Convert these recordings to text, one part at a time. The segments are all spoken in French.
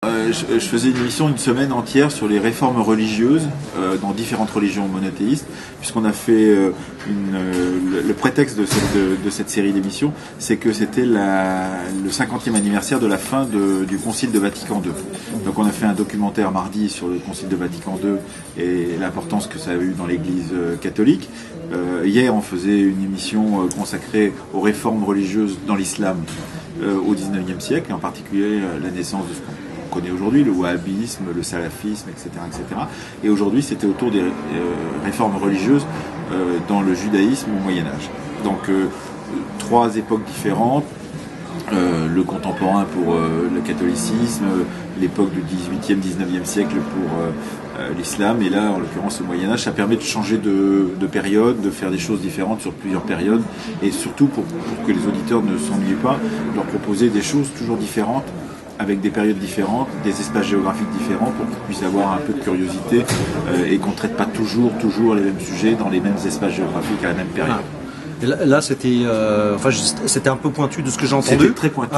Je faisais une émission une semaine entière sur les réformes religieuses dans différentes religions monothéistes, puisqu'on a fait le prétexte de cette série d'émissions, c'est que c'était le 50e anniversaire de la fin du Concile de Vatican II. Donc on a fait un documentaire mardi sur le Concile de Vatican II et l'importance que ça a eu dans l'Église catholique. Hier on faisait une émission consacrée aux réformes religieuses dans l'islam au XIXe siècle, et en particulier la naissance de ce qu'on connaît aujourd'hui, le wahhabisme, le salafisme, etc. etc. Et aujourd'hui, c'était autour des réformes religieuses dans le judaïsme au Moyen-Âge. Donc, trois époques différentes, le contemporain pour le catholicisme, l'époque du 18e, 19e siècle pour l'islam, et là, en l'occurrence, le Moyen-Âge. Ça permet de changer de période, de faire des choses différentes sur plusieurs périodes, et surtout pour que les auditeurs ne s'ennuient pas, de leur proposer des choses toujours différentes, avec des périodes différentes, des espaces géographiques différents, pour qu'ils puissent avoir un peu de curiosité et qu'on ne traite pas toujours les mêmes sujets dans les mêmes espaces géographiques à la même période. Et là c'était c'était un peu pointu de ce que j'ai entendu. C'était très pointu,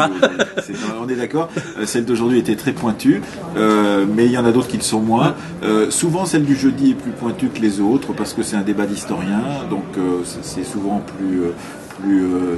on est d'accord. Celle d'aujourd'hui était très pointue, mais il y en a d'autres qui le sont moins. Souvent celle du jeudi est plus pointue que les autres, parce que c'est un débat d'historiens, donc c'est souvent plus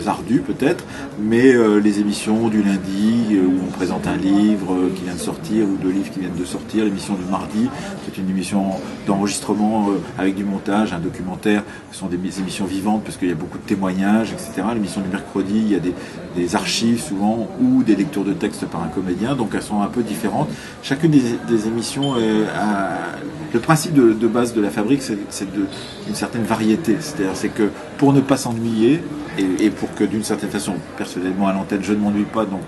ardu peut-être, mais les émissions du lundi où on présente un livre qui vient de sortir ou deux livres qui viennent de sortir, l'émission du mardi, c'est une émission d'enregistrement avec du montage, un documentaire, ce sont des émissions vivantes parce qu'il y a beaucoup de témoignages, etc. L'émission du mercredi, il y a des archives souvent ou des lectures de textes par un comédien, donc elles sont un peu différentes. Chacune des émissions le principe de base de la fabrique, c'est une certaine variété, c'est que pour ne pas s'ennuyer, et pour que d'une certaine façon, personnellement à l'antenne, je ne m'ennuie pas, donc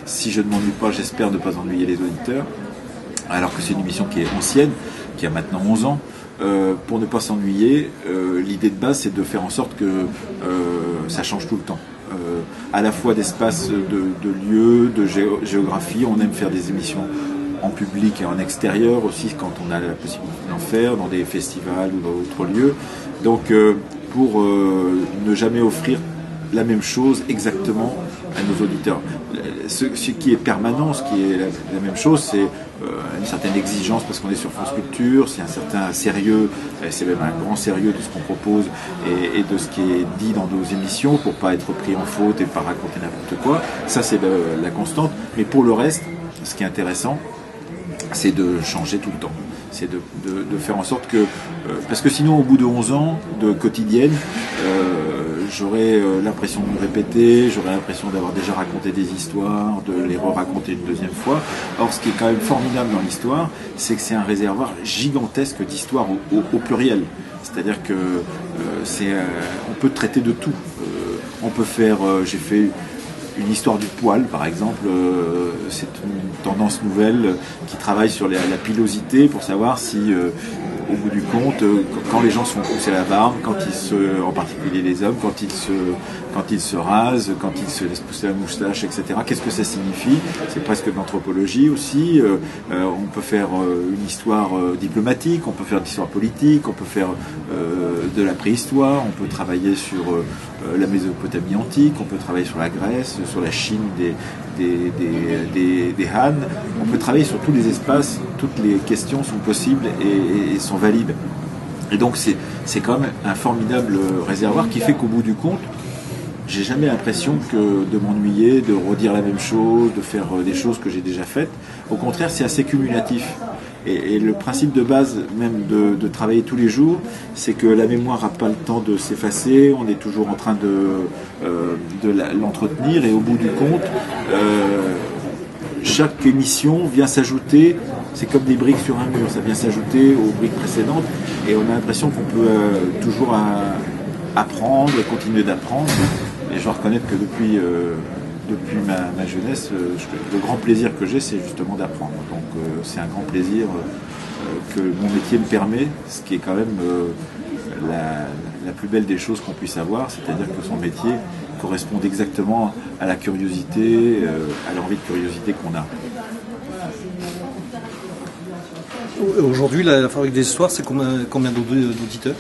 si je ne m'ennuie pas, j'espère ne pas ennuyer les auditeurs, alors que c'est une émission qui est ancienne, qui a maintenant 11 ans, pour ne pas s'ennuyer, l'idée de base c'est de faire en sorte que ça change tout le temps. À la fois d'espace, de lieux, de géographie, on aime faire des émissions en public et en extérieur aussi quand on a la possibilité d'en faire, dans des festivals ou dans d'autres lieux. Donc pour ne jamais offrir la même chose exactement à nos auditeurs. Ce qui est permanent, ce qui est la même chose, c'est une certaine exigence parce qu'on est sur France Culture, c'est un certain sérieux, c'est même un grand sérieux de ce qu'on propose et de ce qui est dit dans nos émissions pour pas être pris en faute et pas raconter n'importe quoi. Ça c'est la constante. Mais pour le reste, ce qui est intéressant, c'est de changer tout le temps. C'est de faire en sorte que... parce que sinon, au bout de 11 ans de quotidienne, j'aurais l'impression de me répéter, j'aurais l'impression d'avoir déjà raconté des histoires, de les re-raconter une deuxième fois. Or, ce qui est quand même formidable dans l'histoire, c'est que c'est un réservoir gigantesque d'histoires au pluriel. C'est-à-dire que on peut traiter de tout. On peut faire... j'ai fait une histoire du poil, par exemple, c'est une tendance nouvelle qui travaille sur la pilosité pour savoir si, au bout du compte, quand les gens se font pousser la barbe, en particulier les hommes, quand ils se rasent, quand ils se laissent pousser la moustache, etc., qu'est-ce que ça signifie? C'est presque de l'anthropologie aussi. On peut faire une histoire diplomatique, on peut faire de l'histoire politique, on peut faire de la préhistoire, on peut travailler sur la Mésopotamie antique, on peut travailler sur la Grèce, sur la Chine des Han, on peut travailler sur tous les espaces, toutes les questions sont possibles et sont valides. Et donc c'est quand même un formidable réservoir qui fait qu'au bout du compte, j'ai jamais l'impression de m'ennuyer, de redire la même chose, de faire des choses que j'ai déjà faites. Au contraire, c'est assez cumulatif. Et le principe de base même de travailler tous les jours, c'est que la mémoire n'a pas le temps de s'effacer, on est toujours en train de l'entretenir, et au bout du compte, chaque émission vient s'ajouter, c'est comme des briques sur un mur, ça vient s'ajouter aux briques précédentes, et on a l'impression qu'on peut toujours apprendre, continuer d'apprendre. Et je dois reconnaître que depuis ma jeunesse, le grand plaisir que j'ai, c'est justement d'apprendre. Donc c'est un grand plaisir que mon métier me permet, ce qui est quand même la plus belle des choses qu'on puisse avoir, c'est-à-dire que son métier correspond exactement à la curiosité, à l'envie de curiosité qu'on a. Aujourd'hui, la Fabrique des Histoires, c'est combien d'auditeurs?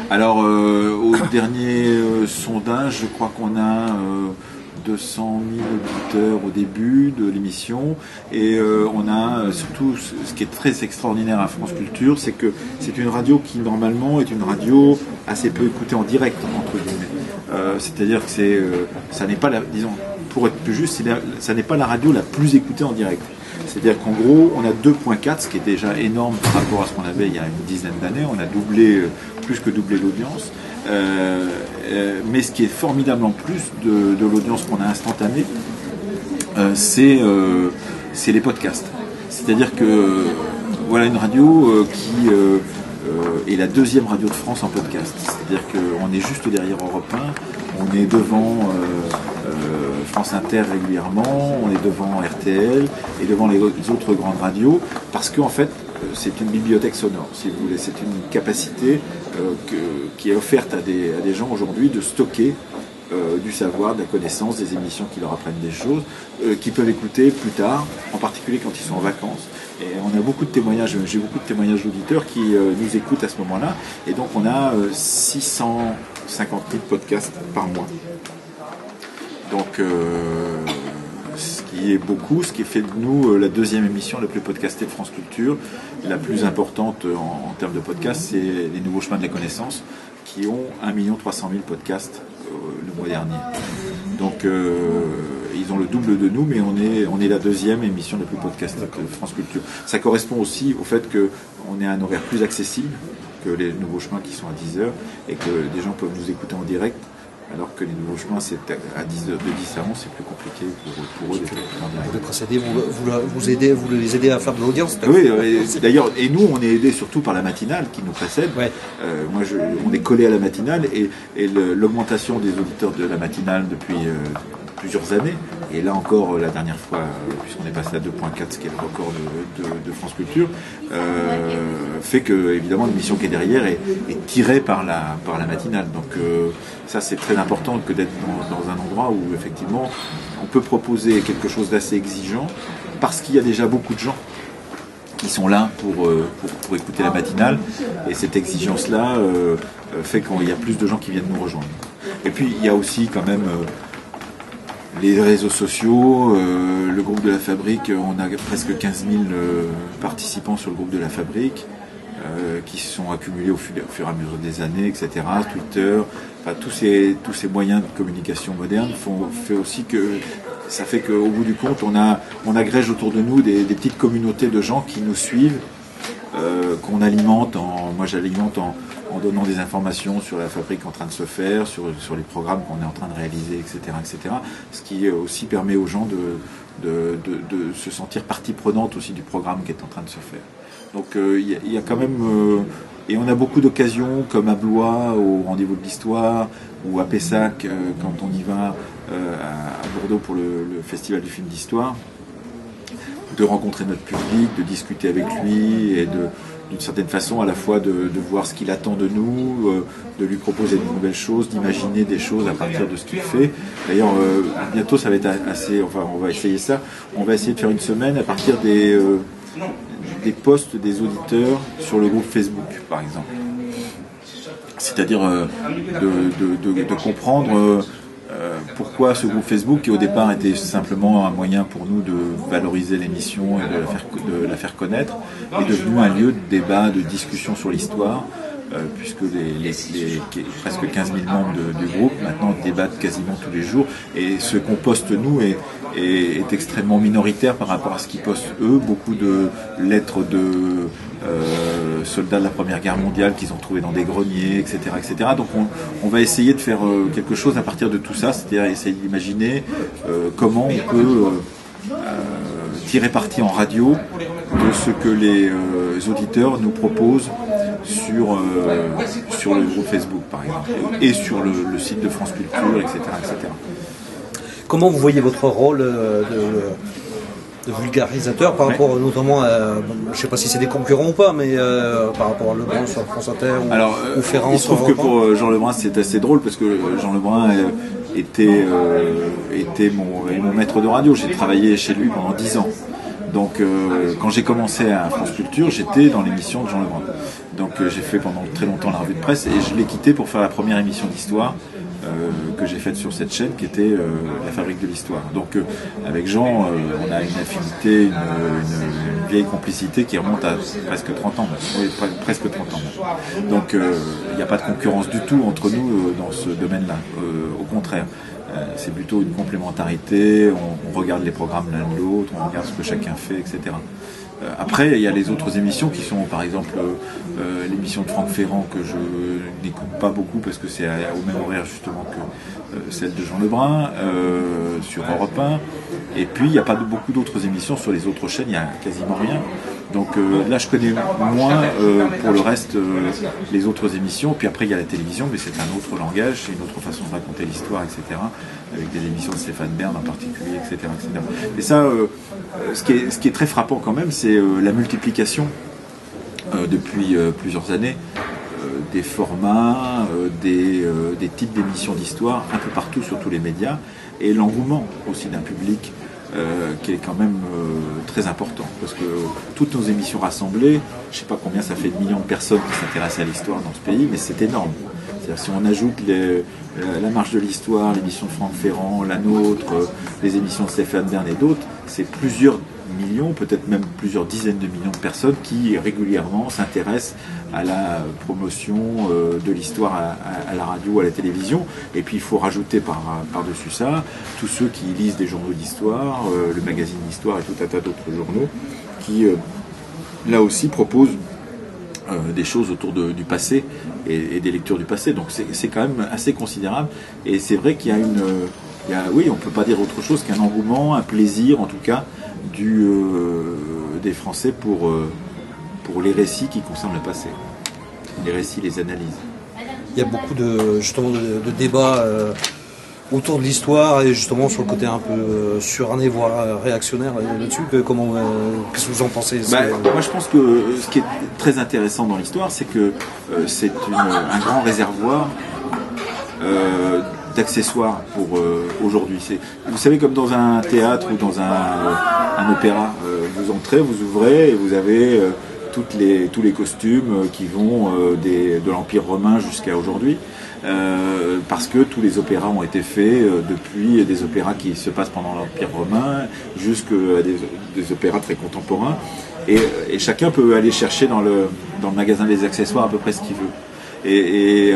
Alors, au dernier sondage, je crois qu'on a 200 000 auditeurs au début de l'émission, et on a surtout ce qui est très extraordinaire à France Culture, c'est que c'est une radio qui normalement est une radio assez peu écoutée en direct, entre guillemets. C'est-à-dire que ça n'est pas disons, pour être plus juste, ça n'est pas la radio la plus écoutée en direct. C'est-à-dire qu'en gros, on a 2.4, ce qui est déjà énorme par rapport à ce qu'on avait il y a une dizaine d'années. On a plus que doublé l'audience. Mais ce qui est formidable en plus de l'audience qu'on a instantanée, c'est les podcasts. C'est-à-dire que voilà une radio qui est la deuxième radio de France en podcast. C'est-à-dire qu'on est juste derrière Europe 1, on est devant France Inter régulièrement, on est devant RTL et devant les autres grandes radios, parce qu'en fait c'est une bibliothèque sonore, si vous voulez, c'est une capacité qui est offerte à des gens aujourd'hui de stocker du savoir, de la connaissance, des émissions qui leur apprennent des choses, qu'ils peuvent écouter plus tard, en particulier quand ils sont en vacances. Et on a beaucoup de témoignages, j'ai beaucoup de témoignages d'auditeurs qui nous écoutent à ce moment-là, et donc on a 650 000 podcasts par mois. Donc, ce qui est beaucoup, ce qui fait de nous la deuxième émission la plus podcastée de France Culture, la plus importante en termes de podcasts, c'est les Nouveaux Chemins de la Connaissance, qui ont 1 300 000 podcasts le mois dernier. Donc, ils ont le double de nous, mais on est la deuxième émission la plus podcastée de France Culture. Ça correspond aussi au fait qu'on est à un horaire plus accessible que les Nouveaux Chemins qui sont à 10h, et que des gens peuvent nous écouter en direct. Alors que les Nouveaux Chemins, c'est à 10 heures, de 10 à 11, c'est plus compliqué pour eux d'être en direct. Pour les précéder, vous les aidez à faire de l'audience. Oui, d'ailleurs, et nous, on est aidés surtout par la matinale qui nous précède. Ouais. On est collé à la matinale, et l'augmentation des auditeurs de la matinale depuis plusieurs années, et là encore la dernière fois, puisqu'on est passé à 2.4, ce qui est le record de France Culture, fait que évidemment l'émission qui est derrière est tirée par la matinale. Donc ça, c'est très important que d'être dans un endroit où effectivement on peut proposer quelque chose d'assez exigeant, parce qu'il y a déjà beaucoup de gens qui sont là pour écouter la matinale, et cette exigence-là fait qu'il y a plus de gens qui viennent nous rejoindre. Et puis il y a aussi quand même les réseaux sociaux, le groupe de la Fabrique, on a presque 15 000 participants sur le groupe de la Fabrique, qui se sont accumulés au fur et à mesure des années, etc. Twitter, enfin, tous ces moyens de communication modernes ça fait qu'au bout du compte, on agrège autour de nous des petites communautés de gens qui nous suivent, qu'on alimente, moi j'alimente en donnant des informations sur la Fabrique en train de se faire, sur les programmes qu'on est en train de réaliser, etc., etc. Ce qui aussi permet aux gens de se sentir partie prenante aussi du programme qui est en train de se faire. Donc il y a quand même... et on a beaucoup d'occasions, comme à Blois, au Rendez-vous de l'Histoire, ou à Pessac, quand on y va à Bordeaux pour le Festival du film d'histoire, de rencontrer notre public, de discuter avec lui, et d'une certaine façon à la fois de voir ce qu'il attend de nous, de lui proposer de nouvelles choses, d'imaginer des choses à partir de ce qu'il fait. D'ailleurs, bientôt ça va être assez... Enfin, on va essayer ça. On va essayer de faire une semaine à partir des posts des auditeurs sur le groupe Facebook, par exemple. C'est-à-dire de comprendre pourquoi ce groupe Facebook, qui au départ était simplement un moyen pour nous de valoriser l'émission et de la faire connaître, est devenu un lieu de débat, de discussion sur l'histoire, puisque les presque 15 000 membres du groupe maintenant débattent quasiment tous les jours, et ce qu'on poste nous est extrêmement minoritaire par rapport à ce qu'ils postent eux. Beaucoup de lettres de soldats de la Première Guerre mondiale qu'ils ont trouvés dans des greniers, etc., etc. Donc on va essayer de faire quelque chose à partir de tout ça, c'est-à-dire essayer d'imaginer comment on peut tirer parti en radio de ce que les auditeurs nous proposent sur le groupe Facebook, par exemple, et sur le site de France Culture, etc., etc. Comment vous voyez votre rôle de vulgarisateur par rapport notamment à, je ne sais pas si c'est des concurrents ou pas, mais par rapport à Lebrun sur France Inter ou Ferrand. Il se trouve que pour Jean Lebrun c'est assez drôle, parce que Jean Lebrun était mon maître de radio. J'ai travaillé chez lui pendant 10 ans. Donc quand j'ai commencé à France Culture, j'étais dans l'émission de Jean Lebrun. Donc j'ai fait pendant très longtemps la revue de presse, et je l'ai quitté pour faire la première émission d'histoire que j'ai faite sur cette chaîne, qui était la Fabrique de l'Histoire. Donc avec Jean, on a une affinité, une vieille complicité qui remonte à presque 30 ans. Oui, presque 30 ans. Donc il n'y a pas de concurrence du tout entre nous dans ce domaine-là. Au contraire. C'est plutôt une complémentarité, on regarde les programmes l'un de l'autre, on regarde ce que chacun fait, etc. Après, il y a les autres émissions qui sont, par exemple, l'émission de Franck Ferrand que je n'écoute pas beaucoup parce que c'est au même horaire justement que celle de Jean Lebrun sur Europe 1. Et puis, il n'y a pas beaucoup d'autres émissions sur les autres chaînes, il n'y a quasiment rien. Donc là, je connais moins pour le reste les autres émissions. Puis après, il y a la télévision, mais c'est un autre langage, c'est une autre façon de raconter l'histoire, etc. Avec des émissions de Stéphane Bern en particulier, etc. etc. Et ça, ce qui est très frappant quand même, c'est la multiplication depuis plusieurs années des formats, des types d'émissions d'histoire un peu partout sur tous les médias, et l'engouement aussi d'un public qui est quand même très important, parce que toutes nos émissions rassemblées, je ne sais pas combien ça fait de millions de personnes qui s'intéressent à l'histoire dans ce pays, mais c'est énorme. C'est-à-dire, si on ajoute la marche de l'histoire, l'émission de Franck Ferrand, la nôtre, les émissions de Stéphane Bern et d'autres, c'est plusieurs millions, peut-être même plusieurs dizaines de millions de personnes qui régulièrement s'intéressent à la promotion de l'histoire à la radio, à la télévision. Et puis il faut rajouter par-dessus ça tous ceux qui lisent des journaux d'histoire, le magazine d'histoire et tout un tas d'autres journaux qui là aussi proposent des choses autour du passé et des lectures du passé. Donc c'est quand même assez considérable, et c'est vrai qu'il y a oui, on ne peut pas dire autre chose qu'un engouement, un plaisir en tout cas des Français pour les récits qui concernent le passé, les récits, les analyses. Il y a beaucoup de débats autour de l'histoire, et justement sur le côté un peu suranné, voire réactionnaire là-dessus. Qu'est-ce que vous en pensez? Moi je pense que ce qui est très intéressant dans l'histoire, c'est que c'est un grand réservoir d'accessoires pour aujourd'hui. Vous savez, comme dans un théâtre ou dans un opéra, vous entrez, vous ouvrez et vous avez tous les costumes qui vont de l'Empire romain jusqu'à aujourd'hui. Parce que tous les opéras ont été faits depuis des opéras qui se passent pendant l'Empire romain jusqu'à des opéras très contemporains, et chacun peut aller chercher dans le magasin des accessoires à peu près ce qu'il veut. Et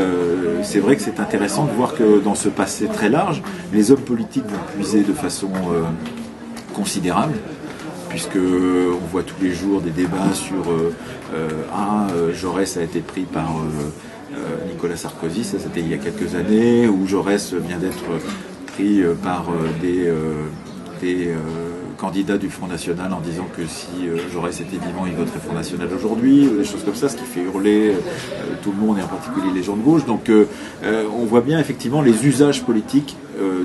c'est vrai que c'est intéressant de voir que dans ce passé très large, les hommes politiques vont puiser de façon considérable, puisque on voit tous les jours des débats sur Jaurès a été pris par Nicolas Sarkozy, ça c'était il y a quelques années, où Jaurès vient d'être pris par des candidats du Front National en disant que si Jaurès était vivant, il voterait Front National aujourd'hui, des choses comme ça, ce qui fait hurler tout le monde, et en particulier les gens de gauche. Donc on voit bien effectivement les usages politiques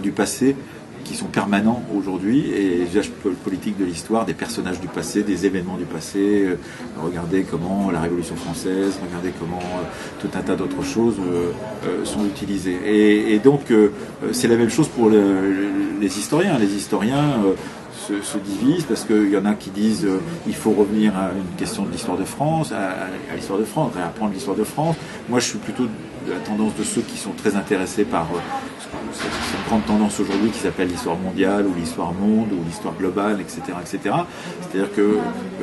du passé qui sont permanents aujourd'hui, et les usages politiques de l'histoire, des personnages du passé, des événements du passé. Regardez comment la Révolution française, regardez comment tout un tas d'autres choses sont utilisées. Et donc c'est la même chose pour les historiens. Les historiens se divisent, parce qu'il y en a qui disent il faut revenir à une question de l'histoire de France, à l'histoire de France, réapprendre l'histoire de France. Moi je suis plutôt de la tendance de ceux qui sont très intéressés par cette grande tendance aujourd'hui qui s'appelle l'histoire mondiale, ou l'histoire monde, ou l'histoire globale, etc. etc. C'est-à-dire que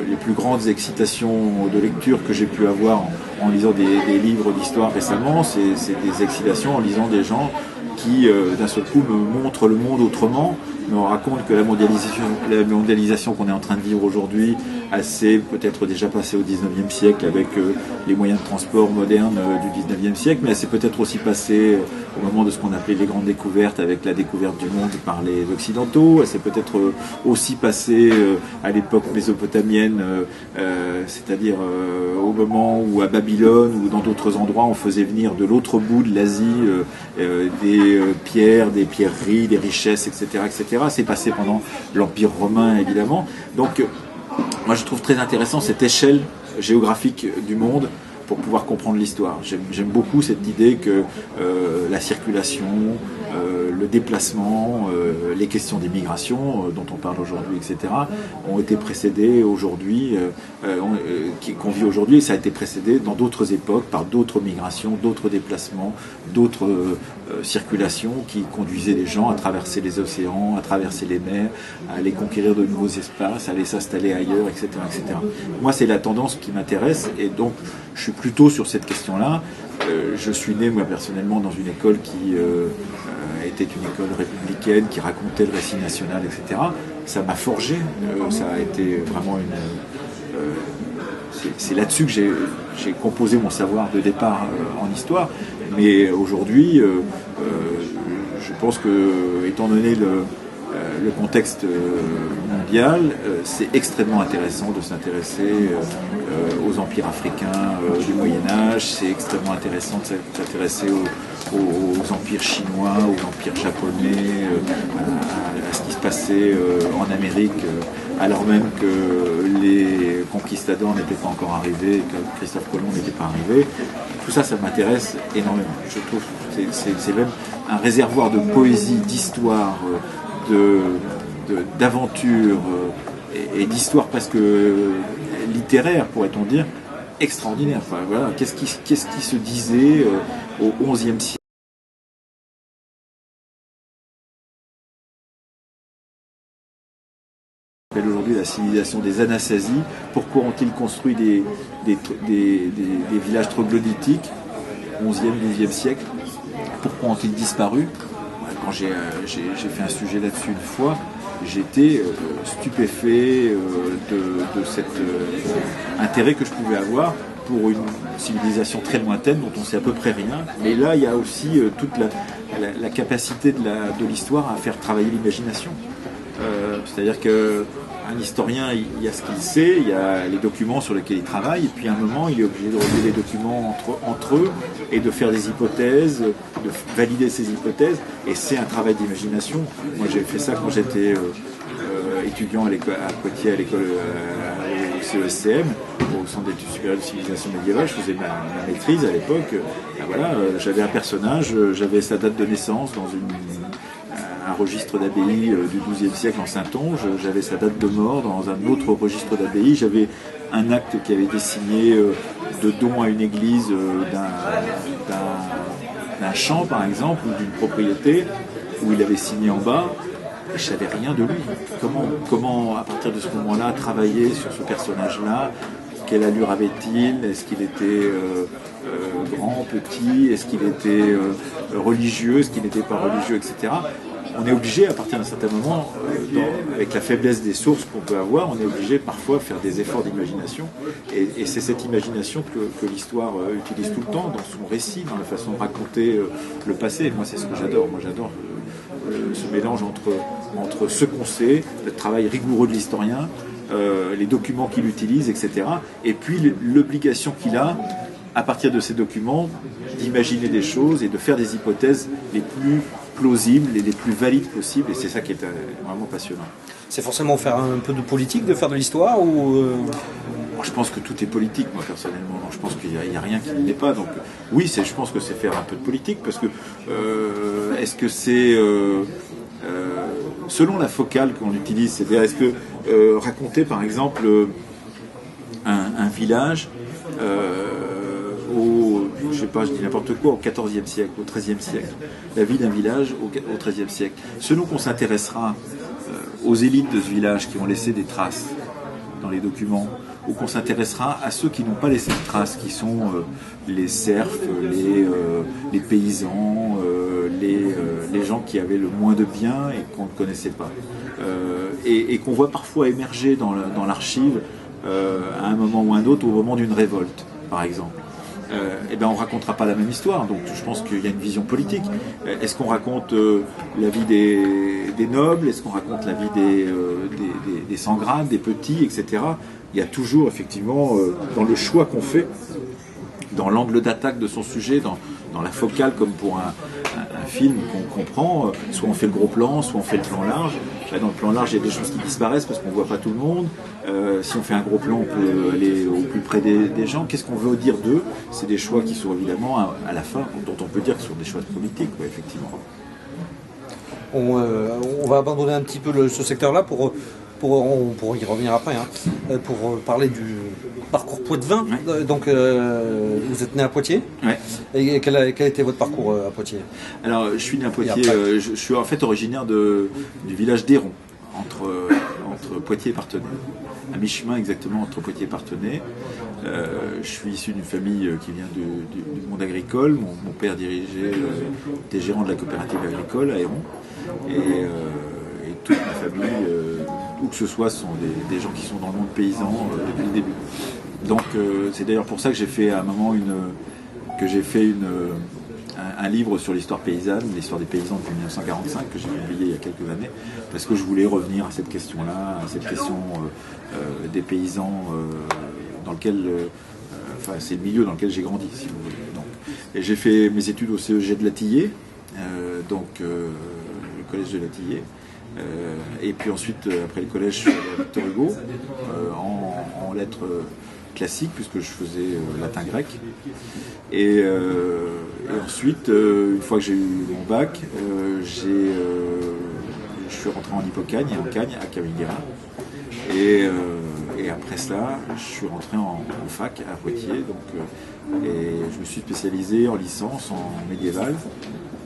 les plus grandes excitations de lecture que j'ai pu avoir en lisant des livres d'histoire récemment, c'est des excitations en lisant des gens qui d'un seul coup me montrent le monde autrement, me racontent que la mondialisation qu'on est en train de vivre aujourd'hui s'est peut-être déjà passée au 19e siècle avec les moyens de transport modernes du 19e siècle, mais elle s'est peut-être aussi passée au moment de ce qu'on appelait les grandes découvertes, avec la découverte du monde par les Occidentaux. Elle s'est peut-être aussi passée à l'époque mésopotamienne, c'est-à-dire au moment où à Babylone ou dans d'autres endroits on faisait venir de l'autre bout de l'Asie des pierres, des pierreries, des richesses, etc. etc. C'est passé pendant l'Empire romain, évidemment. Donc moi je trouve très intéressant cette échelle géographique du monde pour pouvoir comprendre l'histoire. J'aime beaucoup cette idée que la circulation, le déplacement, les questions d'immigration dont on parle aujourd'hui, etc., ont été précédées aujourd'hui, qu'on vit aujourd'hui, et ça a été précédé dans d'autres époques par d'autres migrations, d'autres déplacements, d'autres circulations qui conduisaient les gens à traverser les océans, à traverser les mers, à aller conquérir de nouveaux espaces, à aller s'installer ailleurs, etc., etc. Moi, c'est la tendance qui m'intéresse, et donc je suis plutôt sur cette question-là. Je suis né, moi, personnellement, dans une école qui était une école républicaine, qui racontait le récit national, etc. Ça m'a forgé, ça a été vraiment c'est là-dessus que j'ai composé mon savoir de départ en histoire. Mais aujourd'hui, je pense que, étant donné le contexte mondial, c'est extrêmement intéressant de s'intéresser aux empires africains du Moyen-Âge, c'est extrêmement intéressant de s'intéresser aux empires chinois, aux empires japonais, à ce qui se passait en Amérique, alors même que les conquistadors n'étaient pas encore arrivés et que Christophe Colomb n'était pas arrivé. Tout ça, ça m'intéresse énormément. Je trouve que c'est même un réservoir de poésie, d'histoire, d'aventure et d'histoire presque littéraire, pourrait-on dire, extraordinaire. Enfin, voilà, qu'est-ce qui se disait au XIe siècle? Aujourd'hui, la civilisation des Anasasis, pourquoi ont-ils construit des villages troglodytiques au XIe, XIIe siècle? Pourquoi ont-ils disparu? Quand j'ai fait un sujet là-dessus une fois, j'étais stupéfait de cet intérêt que je pouvais avoir pour une civilisation très lointaine dont on sait à peu près rien. Mais là, il y a aussi toute la capacité de l'histoire à faire travailler l'imagination. C'est-à-dire qu'un historien, il y a ce qu'il sait, il y a les documents sur lesquels il travaille, et puis à un moment, il est obligé de relier les documents entre eux et de faire des hypothèses, de valider ces hypothèses, et c'est un travail d'imagination. Moi, j'ai fait ça quand j'étais étudiant à Poitiers, à l'école au CESCM, au Centre d'études supérieures de civilisation médiévale. Je faisais ma maîtrise à l'époque. Voilà, j'avais un personnage, j'avais sa date de naissance dans un registre d'abbaye du XIIe siècle en Saintonge, j'avais sa date de mort dans un autre registre d'abbaye, j'avais un acte qui avait été signé de don à une église d'un champ par exemple, ou d'une propriété, où il avait signé en bas, et je savais rien de lui. Comment à partir de ce moment-là, travailler sur ce personnage-là? Quelle allure avait-il? Est-ce qu'il était grand, petit? Est-ce qu'il était religieux? Est-ce qu'il n'était pas religieux, etc. On est obligé, à partir d'un certain moment, avec la faiblesse des sources qu'on peut avoir, on est obligé parfois de faire des efforts d'imagination. Et c'est cette imagination que l'histoire utilise tout le temps, dans son récit, dans la façon de raconter le passé. Moi, c'est ce que j'adore. Moi, j'adore ce mélange entre ce qu'on sait, le travail rigoureux de l'historien, les documents qu'il utilise, etc. Et puis l'obligation qu'il a, à partir de ces documents, d'imaginer des choses et de faire des hypothèses les plus plausibles et les plus valides possibles, et c'est ça qui est vraiment passionnant. C'est forcément faire un peu de politique, de faire de l'histoire, ou Je pense que tout est politique, moi personnellement. Je pense qu'il n'y a rien qui ne l'est pas. Donc oui, je pense que c'est faire un peu de politique, parce que est-ce que c'est selon la focale qu'on utilise, c'est-à-dire est-ce que raconter par exemple un village je sais pas, je dis n'importe quoi, au XIVe siècle, au XIIIe siècle, la vie d'un village au XIIIe siècle. Selon qu'on s'intéressera aux élites de ce village qui ont laissé des traces dans les documents, ou qu'on s'intéressera à ceux qui n'ont pas laissé de traces, qui sont les serfs, les paysans, les gens qui avaient le moins de biens et qu'on ne connaissait pas. Et qu'on voit parfois émerger dans l'archive à un moment ou un autre, au moment d'une révolte, par exemple. On ne racontera pas la même histoire, donc je pense qu'il y a une vision politique. Est-ce qu'on raconte la vie des nobles? Est-ce qu'on raconte la vie des sans-grades, des petits, etc. Il y a toujours, effectivement, dans le choix qu'on fait, dans l'angle d'attaque de son sujet, dans la focale, comme pour un film qu'on prend, soit on fait le gros plan, soit on fait le plan large. Là, dans le plan large, il y a des choses qui disparaissent parce qu'on ne voit pas tout le monde. Si on fait un gros plan, on peut aller au plus près des gens. Qu'est-ce qu'on veut dire d'eux? C'est des choix qui sont évidemment, à la fin, dont on peut dire que ce sont des choix politiques, effectivement. On va abandonner un petit peu ce secteur-là on pourra y revenir après, pour parler du parcours Poitevin. Ouais. Donc, vous êtes né à Poitiers. Ouais. Et quel a été votre parcours à Poitiers? Alors, je suis né à Poitiers. Je suis en fait originaire du village d'Héron, entre Poitiers et Parthenay. À mi-chemin exactement entre Poitiers et Parthenay. Je suis issu d'une famille qui vient du monde agricole. Mon père était gérant de la coopérative agricole à Héron. Et toute ma famille, où que ce soit, sont des gens qui sont dans le monde paysan depuis le début. Donc c'est d'ailleurs pour ça que j'ai fait à un moment un livre sur l'histoire paysanne, l'histoire des paysans depuis 1945, que j'ai publié il y a quelques années, parce que je voulais revenir à cette question-là, à cette question des paysans dans lequel, c'est le milieu dans lequel j'ai grandi, si vous voulez. Donc, et j'ai fait mes études au CEG de Latillé, le collège de Latillé. Et puis ensuite, après le collège, je suis allé à Victor Hugo, en lettres classiques, puisque je faisais latin-grec. Et ensuite, une fois que j'ai eu mon bac, je suis rentré en Hippocagne et en Cagne à Camiguera. Et après cela, je suis rentré en fac à Poitiers. Et je me suis spécialisé en licence en médiéval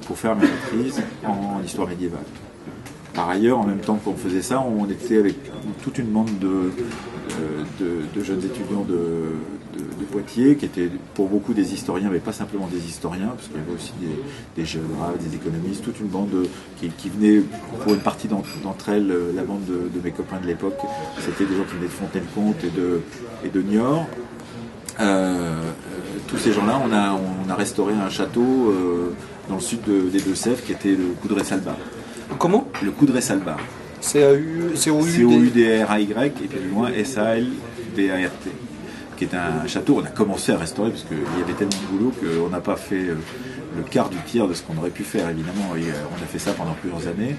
pour faire ma maîtrise en histoire médiévale. Par ailleurs, en même temps qu'on faisait ça, on était avec toute une bande de jeunes étudiants de Poitiers, qui étaient pour beaucoup des historiens, mais pas simplement des historiens, parce qu'il y avait aussi des géographes, des économistes, toute une bande qui venait, pour une partie d'entre elles, la bande de mes copains de l'époque, c'était des gens qui venaient de Fontenay-le-Comte et de Niort. Tous ces gens-là, on a restauré un château dans le sud des Deux-Sèvres, qui était le Coudray-Salbart. Comment? Le Coudray-Salbart. C-O-U-D-R-A-Y, et puis plus loin S-A-L-B-A-R-T, qui est un château. On a commencé à restaurer parce qu'il y avait tellement de boulot qu'on n'a pas fait le quart du tiers de ce qu'on aurait pu faire, évidemment. Et on a fait ça pendant plusieurs années.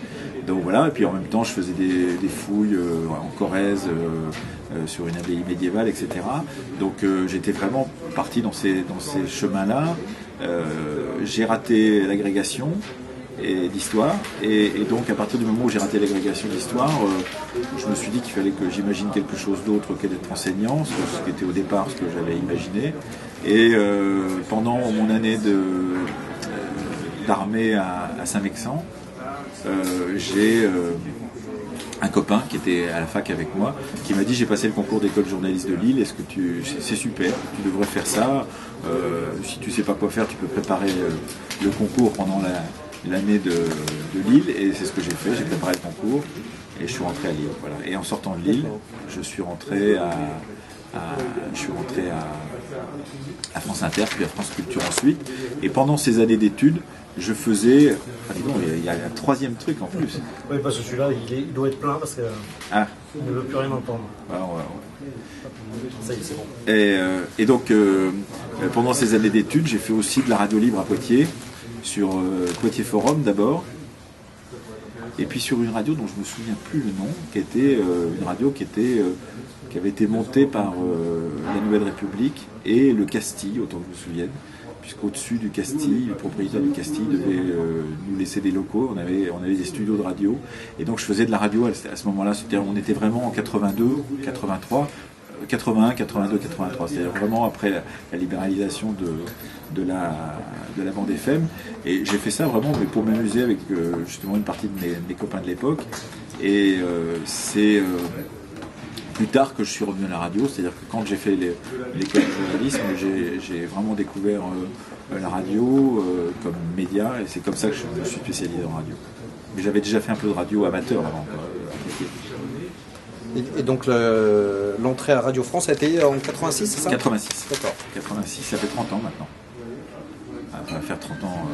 Donc voilà, et puis en même temps, je faisais des fouilles en Corrèze, sur une abbaye médiévale, etc. Donc j'étais vraiment parti dans ces chemins-là. J'ai raté l'agrégation d'histoire, et donc à partir du moment où j'ai raté l'agrégation d'histoire, je me suis dit qu'il fallait que j'imagine quelque chose d'autre que d'être enseignant, ce qui était au départ ce que j'avais imaginé. Et pendant mon année d'armée à Saint-Mexan, j'ai un copain qui était à la fac avec moi, qui m'a dit: j'ai passé le concours d'école de journaliste de Lille, c'est super, tu devrais faire ça, si tu sais pas quoi faire, tu peux préparer le concours pendant l'année de Lille. Et c'est ce que j'ai fait, j'ai préparé le concours et je suis rentré à Lille. Voilà. Et en sortant de Lille, je suis rentré à France Inter, puis à France Culture ensuite. Et pendant ces années d'études, je faisais... il y a un troisième truc en plus. Oui, parce que celui-là, il doit être plein parce qu'il ne veut plus rien entendre. Ça y est, c'est bon. Et donc, pendant ces années d'études, j'ai fait aussi de la radio libre à Poitiers, sur Poitiers Forum d'abord, et puis sur une radio dont je ne me souviens plus le nom, qui était une radio qui avait été montée par la Nouvelle République et le Castille, autant que je me souvienne, puisqu'au-dessus du Castille, le propriétaire du Castille devait nous laisser des locaux, on avait des studios de radio, et donc je faisais de la radio à ce moment-là, on était vraiment en 82, 83, 81, 82, 83, c'est-à-dire vraiment après la libéralisation de la bande FM, et j'ai fait ça vraiment mais pour m'amuser avec justement une partie de mes copains de l'époque. Et c'est plus tard que je suis revenu à la radio, c'est-à-dire que quand j'ai fait l'école de journalisme, j'ai vraiment découvert la radio comme média, et c'est comme ça que je me suis spécialisé en radio. Mais j'avais déjà fait un peu de radio amateur avant. Et donc l'entrée à Radio France a été en 86, c'est ça? 86. D'accord. 86, ça fait 30 ans maintenant. Ça va faire 30 ans.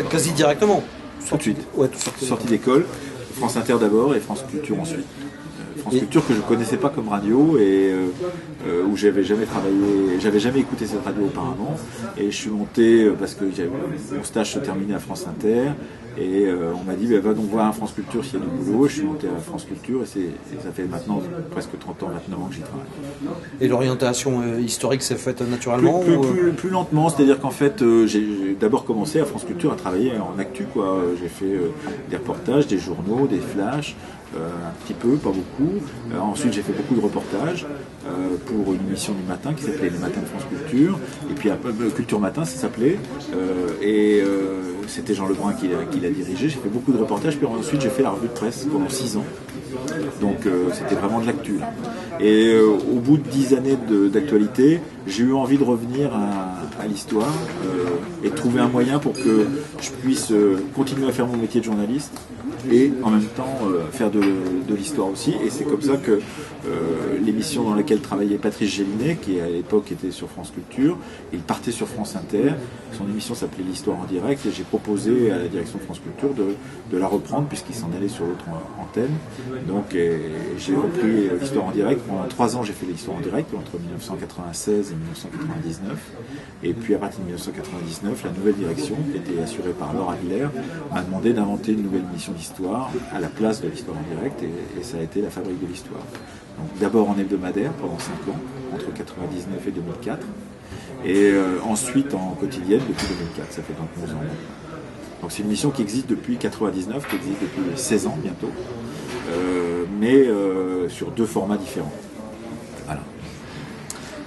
Quasi directement. Tout de suite. Ouais, tout sorti. Sortie d'école, France Inter d'abord et France Culture ensuite. France Culture que je ne connaissais pas comme radio, et où où j'avais jamais travaillé, j'avais jamais écouté cette radio auparavant, et je suis monté parce que mon stage se terminait à France Inter, et on m'a dit va donc voir à France Culture s'il y a du boulot. Je suis monté à France Culture, et ça fait maintenant presque 30 ans maintenant que j'y travaille. Et l'orientation historique s'est faite naturellement plus lentement, c'est-à-dire qu'en fait j'ai d'abord commencé à France Culture à travailler en actu, quoi. J'ai fait des reportages, des journaux, des flashs, un petit peu, pas beaucoup. Ensuite j'ai fait beaucoup de reportages pour une émission du matin qui s'appelait Les Matins de France Culture, et puis Culture Matin ça s'appelait, c'était Jean Lebrun qui l'a dirigé. J'ai fait beaucoup de reportages, puis ensuite j'ai fait la revue de presse pendant 6 ans. Donc c'était vraiment de l'actu là. Et au bout de 10 années d'actualité, j'ai eu envie de revenir à l'histoire et de trouver un moyen pour que je puisse continuer à faire mon métier de journaliste et en même temps faire de l'histoire aussi. Et c'est comme ça que l'émission dans laquelle travaillait Patrice Gélinet, qui à l'époque était sur France Culture, il partait sur France Inter. Son émission s'appelait l'Histoire en direct, et j'ai proposé à la direction de France Culture de la reprendre puisqu'il s'en allait sur l'autre antenne. Donc j'ai repris l'Histoire en direct. Pendant 3 ans j'ai fait l'Histoire en direct, entre 1996 et 1999. Et puis à partir de 1999, la nouvelle direction, qui était assurée par Laure Aguilère, m'a demandé d'inventer une nouvelle émission d'histoire à la place de l'Histoire en direct, et ça a été la Fabrique de l'Histoire. D'abord en hebdomadaire pendant 5 ans, entre 1999 et 2004, et ensuite en quotidienne depuis 2004, ça fait donc 11 ans. Donc c'est une émission qui existe depuis 1999, qui existe depuis 16 ans bientôt, mais sur 2 formats différents. Voilà.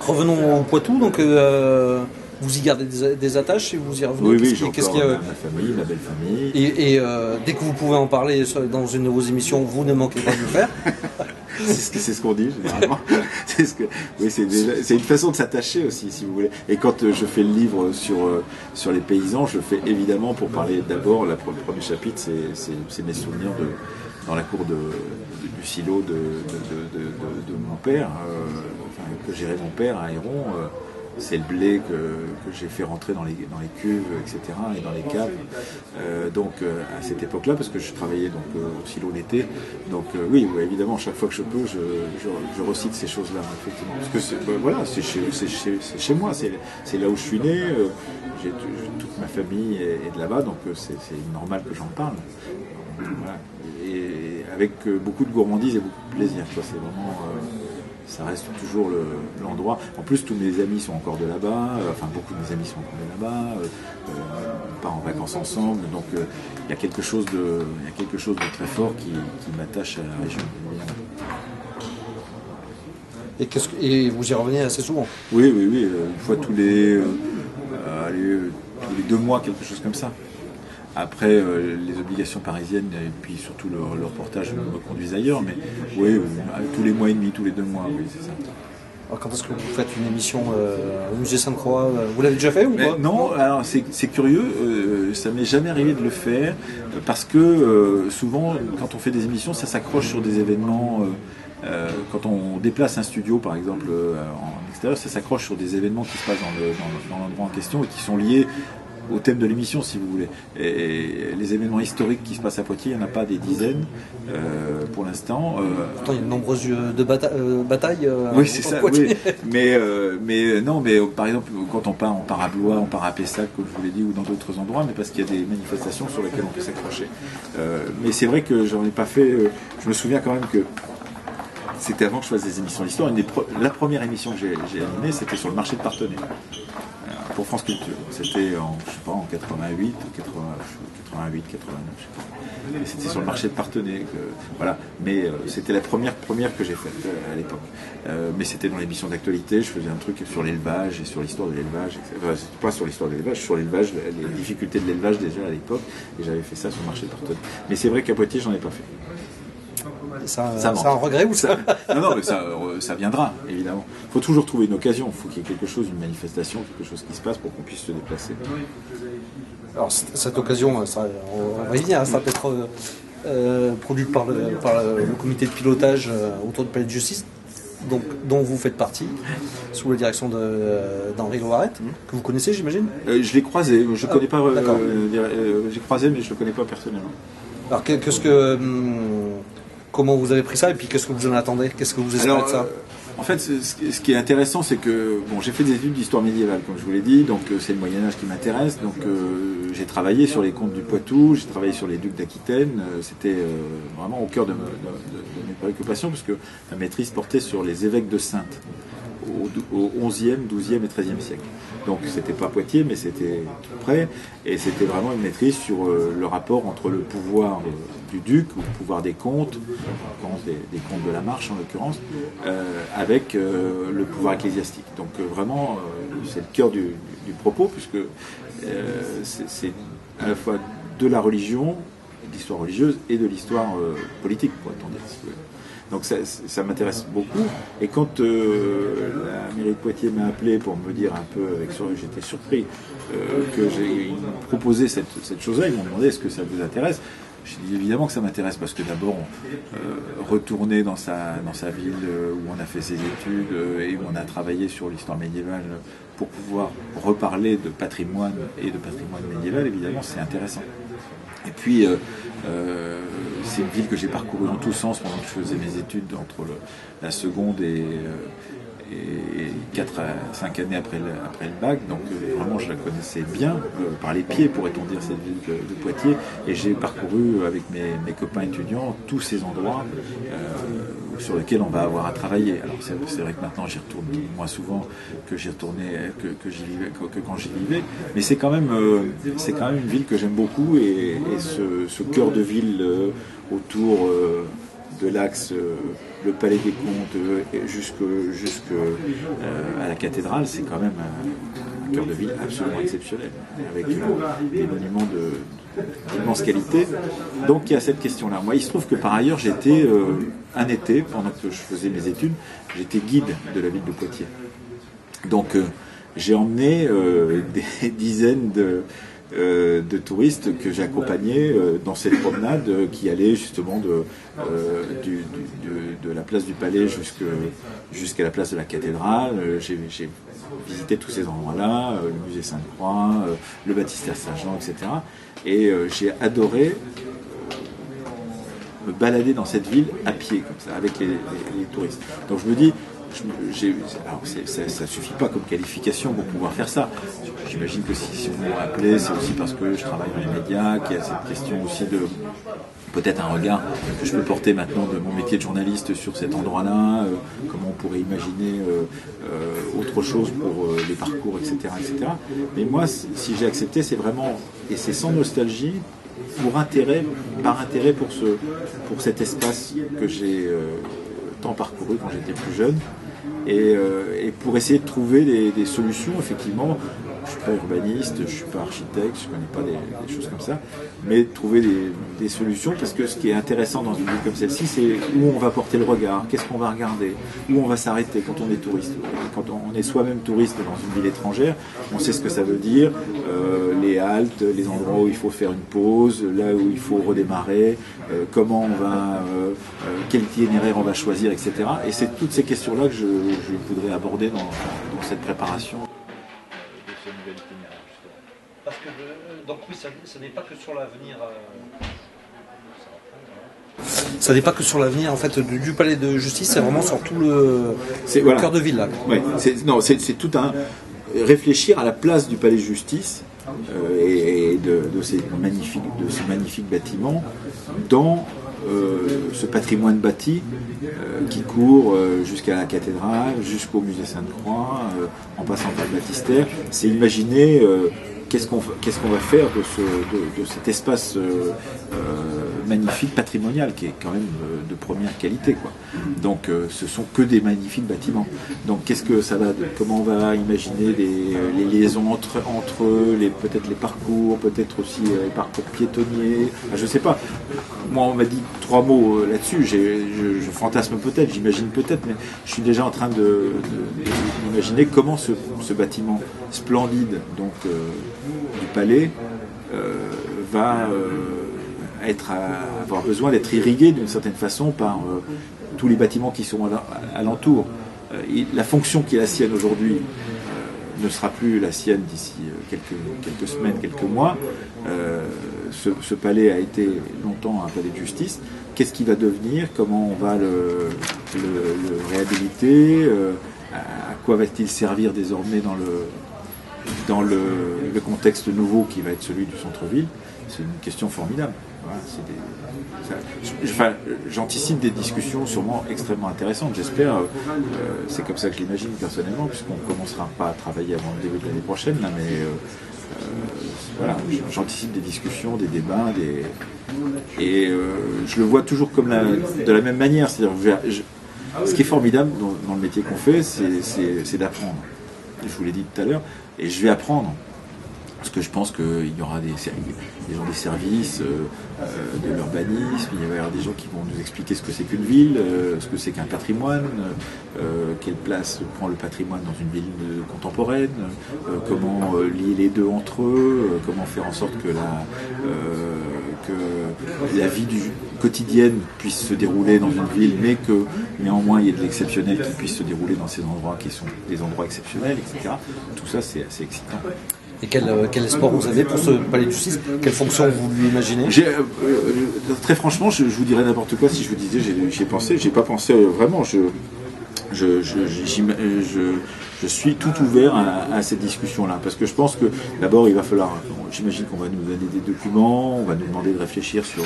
Revenons au Poitou, donc vous y gardez des attaches et vous y revenez. Oui, j'ai encore ma famille, ma belle famille. Et dès que vous pouvez en parler dans une de vos émissions, vous ne manquez pas de le faire. C'est ce qu'on dit généralement. C'est une façon de s'attacher aussi, si vous voulez. Et quand je fais le livre sur les paysans, je le fais évidemment pour parler d'abord. Le premier chapitre, c'est mes souvenirs dans la cour du silo de mon père, que gérait mon père à Héron. C'est le blé que j'ai fait rentrer dans les cuves, etc., et dans les caves. Donc à cette époque-là, parce que je travaillais donc au silo l'été. Donc oui, évidemment, chaque fois que je peux, je recite ces choses-là, effectivement. Parce que voilà, c'est chez moi, c'est là où je suis né. Toute ma famille est de là-bas, donc c'est normal que j'en parle. Voilà. Et avec beaucoup de gourmandise et beaucoup de plaisir, quoi. C'est vraiment ça reste toujours l'endroit. En plus, tous mes amis sont encore de là-bas, enfin beaucoup de mes amis sont encore de là-bas, on part en vacances ensemble, donc il y a quelque chose de très fort qui m'attache à la région. Et vous y revenez assez souvent? Oui, une fois tous les 2 mois, quelque chose comme ça. Après, les obligations parisiennes et puis surtout le reportage me conduisent ailleurs, mais oui, tous les mois et demi, tous les 2 mois, oui, c'est ça. Alors quand est-ce que vous faites une émission au musée Sainte-Croix? Vous l'avez déjà fait ou pas? Non, alors c'est curieux, ça m'est jamais arrivé de le faire, parce que souvent, quand on fait des émissions, ça s'accroche sur des événements. Quand on déplace un studio, par exemple, en extérieur, ça s'accroche sur des événements qui se passent dans l'endroit en question et qui sont liés au thème de l'émission, si vous voulez. Et les événements historiques qui se passent à Poitiers, il n'y en a pas des dizaines pour l'instant. Pourtant, il y a de nombreuses batailles. Oui, c'est ça. Oui. Mais par exemple, quand on part à Blois, on part à Pessac, comme je vous l'ai dit, ou dans d'autres endroits, mais parce qu'il y a des manifestations sur lesquelles on peut s'accrocher. Mais c'est vrai que j'en ai pas fait. Je me souviens quand même que c'était avant que je fasse des émissions d'histoire. La première émission que j'ai animée, c'était sur le marché de Parthenay. Pour France Culture. C'était en 88, 89, je sais pas. Et c'était sur le marché de Parthenay. Voilà. Mais c'était la première que j'ai faite à l'époque. Mais c'était dans l'émission d'actualité. Je faisais un truc sur l'élevage et sur l'histoire de l'élevage. Pas sur l'histoire de l'élevage, sur l'élevage, les difficultés de l'élevage déjà à l'époque. Et j'avais fait ça sur le marché de Parthenay. Mais c'est vrai qu'à Poitiers, j'en ai pas fait. Ça un regret ou ça Non, mais ça viendra, évidemment. Il faut toujours trouver une occasion, il faut qu'il y ait quelque chose, une manifestation, quelque chose qui se passe pour qu'on puisse se déplacer. Alors cette occasion, on va y venir, ça peut être produite par le comité de pilotage autour du palais de justice, dont vous faites partie, sous la direction d'Henri Loiret, que vous connaissez, j'imagine. Je l'ai croisé, je connais pas. J'ai croisé, mais je le connais pas personnellement. Alors comment vous avez pris ça et puis qu'est-ce que vous en attendez? Qu'est-ce que vous espérez de ça? En fait, ce qui est intéressant, c'est que j'ai fait des études d'histoire médiévale, comme je vous l'ai dit, donc c'est le Moyen-Âge qui m'intéresse. Donc j'ai travaillé sur les comtes du Poitou, j'ai travaillé sur les ducs d'Aquitaine. C'était vraiment au cœur de mes préoccupations, parce que ma maîtrise portait sur les évêques de Saintes au XIe, XIIe et XIIIe siècle. Donc c'était pas Poitiers, mais c'était tout près, et c'était vraiment une maîtrise sur le rapport entre le pouvoir du duc, ou le pouvoir des comtes, des comtes de la Marche en l'occurrence, avec le pouvoir ecclésiastique. Donc vraiment, c'est le cœur du propos, puisque c'est à la fois de la religion, de l'histoire religieuse, et de l'histoire politique, pourrait-on dire. Donc ça m'intéresse beaucoup. Et quand la mairie de Poitiers m'a appelé pour me dire un peu, j'étais surpris, que ils m'ont proposé cette chose-là, ils m'ont demandé est-ce que ça vous intéresse. J'ai dit évidemment que ça m'intéresse, parce que d'abord, retourner dans sa ville où on a fait ses études et où on a travaillé sur l'histoire médiévale pour pouvoir reparler de patrimoine et de patrimoine médiéval, évidemment, c'est intéressant. Et puis, c'est une ville que j'ai parcourue dans tous sens pendant que je faisais mes études, entre la seconde et 4 à 5 années après le bac. Donc vraiment, je la connaissais bien, par les pieds, pourrait-on dire, cette ville de Poitiers. Et j'ai parcouru avec mes copains étudiants tous ces endroits sur lesquels on va avoir à travailler. Alors c'est vrai que maintenant j'y retourne moins souvent que j'y retournais, que quand j'y vivais, mais c'est quand même une ville que j'aime beaucoup, et ce cœur de ville autour de l'axe, le Palais des Comtes jusqu'à la cathédrale, c'est quand même un cœur de ville absolument exceptionnel, avec des monuments d'immense qualité. Donc il y a cette question-là. Moi, il se trouve que par ailleurs, j'étais un été, pendant que je faisais mes études, j'étais guide de la ville de Poitiers. Donc j'ai emmené des dizaines de touristes que j'accompagnais dans cette promenade qui allait justement de la place du Palais jusqu'à la place de la cathédrale. J'ai visité tous ces endroits-là, le musée Sainte-Croix, le baptistère Saint-Jean, etc. Et j'ai adoré me balader dans cette ville à pied, comme ça, avec les touristes. Donc je me dis, alors ça suffit pas comme qualification pour pouvoir faire ça. J'imagine que si on m'a appelé, c'est aussi parce que je travaille dans les médias, qu'il y a cette question aussi de peut-être un regard que je peux porter maintenant de mon métier de journaliste sur cet endroit-là, comment on pourrait imaginer autre chose pour les parcours, etc., etc. Mais moi, si j'ai accepté, c'est vraiment, et c'est sans nostalgie, par intérêt pour cet espace que j'ai tant parcouru quand j'étais plus jeune, et pour essayer de trouver des solutions. Effectivement, je ne suis pas urbaniste, je ne suis pas architecte, je ne connais pas des choses comme ça, mais trouver des solutions, parce que ce qui est intéressant dans une ville comme celle-ci, c'est où on va porter le regard, qu'est-ce qu'on va regarder, où on va s'arrêter quand on est touriste. Quand on est soi-même touriste dans une ville étrangère, on sait ce que ça veut dire, les haltes, les endroits où il faut faire une pause, là où il faut redémarrer, comment on va, quel itinéraire on va choisir, etc. Et c'est toutes ces questions-là que je voudrais aborder dans cette préparation. Parce que donc oui, ça n'est pas que sur l'avenir. Ça n'est pas que sur l'avenir en fait du palais de justice, c'est vraiment sur tout le cœur de ville là. Ouais, c'est tout un réfléchir à la place du palais de justice et de ces magnifiques bâtiments dans ce patrimoine bâti qui court jusqu'à la cathédrale, jusqu'au musée Sainte-Croix, en passant par le baptistère. C'est imaginer qu'est-ce qu'on va faire de cet espace magnifique, patrimonial, qui est quand même de première qualité, quoi. Donc ce sont que des magnifiques bâtiments. Donc qu'est-ce que ça va, comment on va imaginer les liaisons entre eux, peut-être les parcours, peut-être aussi les parcours piétonniers, je sais pas. Moi on m'a dit 3 mots là-dessus, je fantasme peut-être, j'imagine peut-être, mais je suis déjà en train d'imaginer comment ce bâtiment splendide donc du palais va avoir besoin d'être irrigué d'une certaine façon par tous les bâtiments qui sont alentour. La fonction qui est la sienne aujourd'hui ne sera plus la sienne d'ici quelques semaines, quelques mois. Ce palais a été longtemps un palais de justice. Qu'est-ce qu'il va devenir? Comment on va le réhabiliter? À quoi va-t-il servir désormais dans le contexte nouveau qui va être celui du centre-ville? C'est une question formidable. Voilà, j'anticipe des discussions sûrement extrêmement intéressantes, j'espère. C'est comme ça que je l'imagine personnellement, puisqu'on ne commencera pas à travailler avant le début de l'année prochaine, là, mais voilà, j'anticipe des discussions, des débats, et je le vois toujours comme de la même manière. C'est-à-dire, ce qui est formidable dans le métier qu'on fait, c'est d'apprendre. Je vous l'ai dit tout à l'heure, et je vais apprendre. Parce que je pense qu'il y aura des gens des services, de l'urbanisme, il va y avoir des gens qui vont nous expliquer ce que c'est qu'une ville, ce que c'est qu'un patrimoine, quelle place prend le patrimoine dans une ville contemporaine, comment lier les deux entre eux, comment faire en sorte que la vie quotidienne puisse se dérouler dans une ville, mais que néanmoins il y ait de l'exceptionnel qui puisse se dérouler dans ces endroits qui sont des endroits exceptionnels, etc. Tout ça, c'est assez excitant. Et quel espoir vous avez pour ce palais de justice? Quelle fonction vous lui imaginez? Très franchement, je vous dirais n'importe quoi si je vous disais j'ai pas pensé vraiment. Je suis tout ouvert à cette discussion-là, parce que je pense que d'abord il va falloir, j'imagine qu'on va nous donner des documents, on va nous demander de réfléchir sur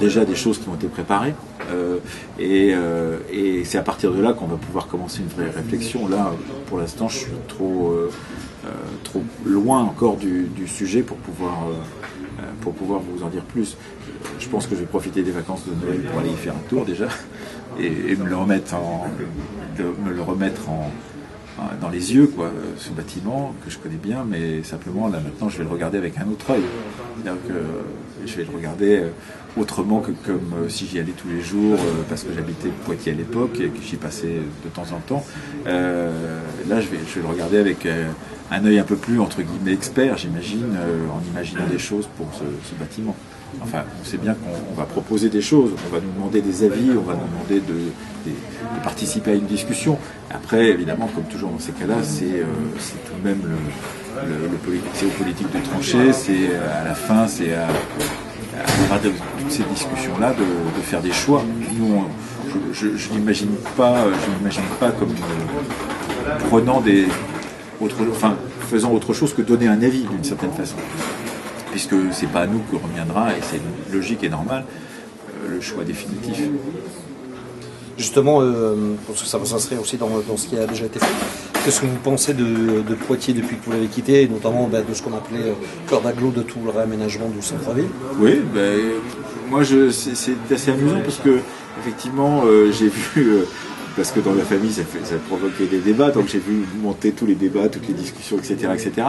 déjà des choses qui ont été préparées, et c'est à partir de là qu'on va pouvoir commencer une vraie réflexion. Là, pour l'instant, je suis trop loin encore du sujet pour pouvoir vous en dire plus. Je pense que je vais profiter des vacances de Noël pour aller y faire un tour déjà, et me le remettre dans les yeux, quoi, ce bâtiment que je connais bien, mais simplement là maintenant je vais le regarder avec un autre œil. C'est-à-dire que je vais le regarder autrement que comme si j'y allais tous les jours, parce que j'habitais Poitiers à l'époque et que j'y passais de temps en temps. Là je vais le regarder avec un œil un peu plus entre guillemets expert, j'imagine, en imaginant des choses pour ce bâtiment. Enfin, on sait bien qu'on va proposer des choses, on va nous demander des avis, on va nous demander de participer à une discussion. Après, évidemment, comme toujours dans ces cas-là, c'est tout de même c'est aux politiques de trancher, c'est à la fin, c'est à partir de toutes ces discussions-là de faire des choix. Nous, je n'imagine pas comme faisant autre chose que donner un avis d'une certaine façon. Puisque c'est pas à nous que reviendra, et c'est logique et normal, le choix définitif. Justement, parce que ça s'inscrit aussi dans ce qui a déjà été fait, qu'est-ce que vous pensez de Poitiers depuis que vous l'avez quitté, et notamment de ce qu'on appelait cœur d'agglo de tout le réaménagement du centre-ville? Oui, moi c'est assez amusant parce que effectivement j'ai vu... parce que dans la famille, ça provoquait des débats, donc j'ai vu monter tous les débats, toutes les discussions, etc., etc.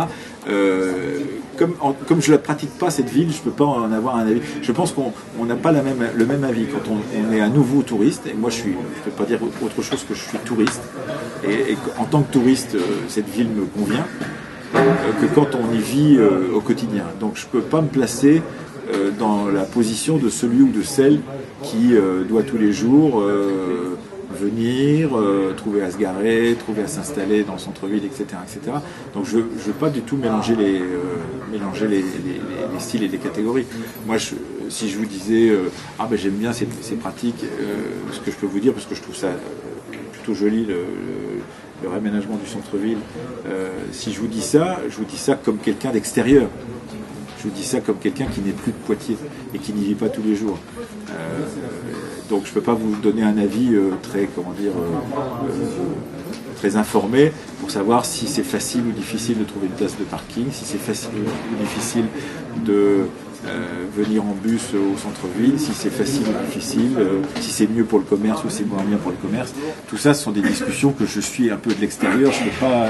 Comme je ne la pratique pas, cette ville, je ne peux pas en avoir un avis. Je pense qu'on n'a pas le même avis quand on est un nouveau touriste, et moi je ne peux pas dire autre chose que je suis touriste, et en tant que touriste, cette ville me convient, que quand on y vit au quotidien. Donc je ne peux pas me placer dans la position de celui ou de celle qui doit tous les jours... venir, trouver à se garer, trouver à s'installer dans le centre-ville, etc., etc. Donc je ne veux pas du tout mélanger les styles et les catégories. Moi, si je vous disais j'aime bien ces pratiques, ce que je peux vous dire, parce que je trouve ça plutôt joli, le réaménagement du centre-ville, si je vous dis ça comme quelqu'un d'extérieur. Je vous dis ça comme quelqu'un qui n'est plus de Poitiers et qui n'y vit pas tous les jours. Donc je ne peux pas vous donner un avis très informé pour savoir si c'est facile ou difficile de trouver une place de parking, si c'est facile ou difficile de venir en bus au centre-ville, si c'est facile ou difficile, si c'est mieux pour le commerce ou c'est moins bien pour le commerce. Tout ça, ce sont des discussions que je suis un peu de l'extérieur, je ne peux pas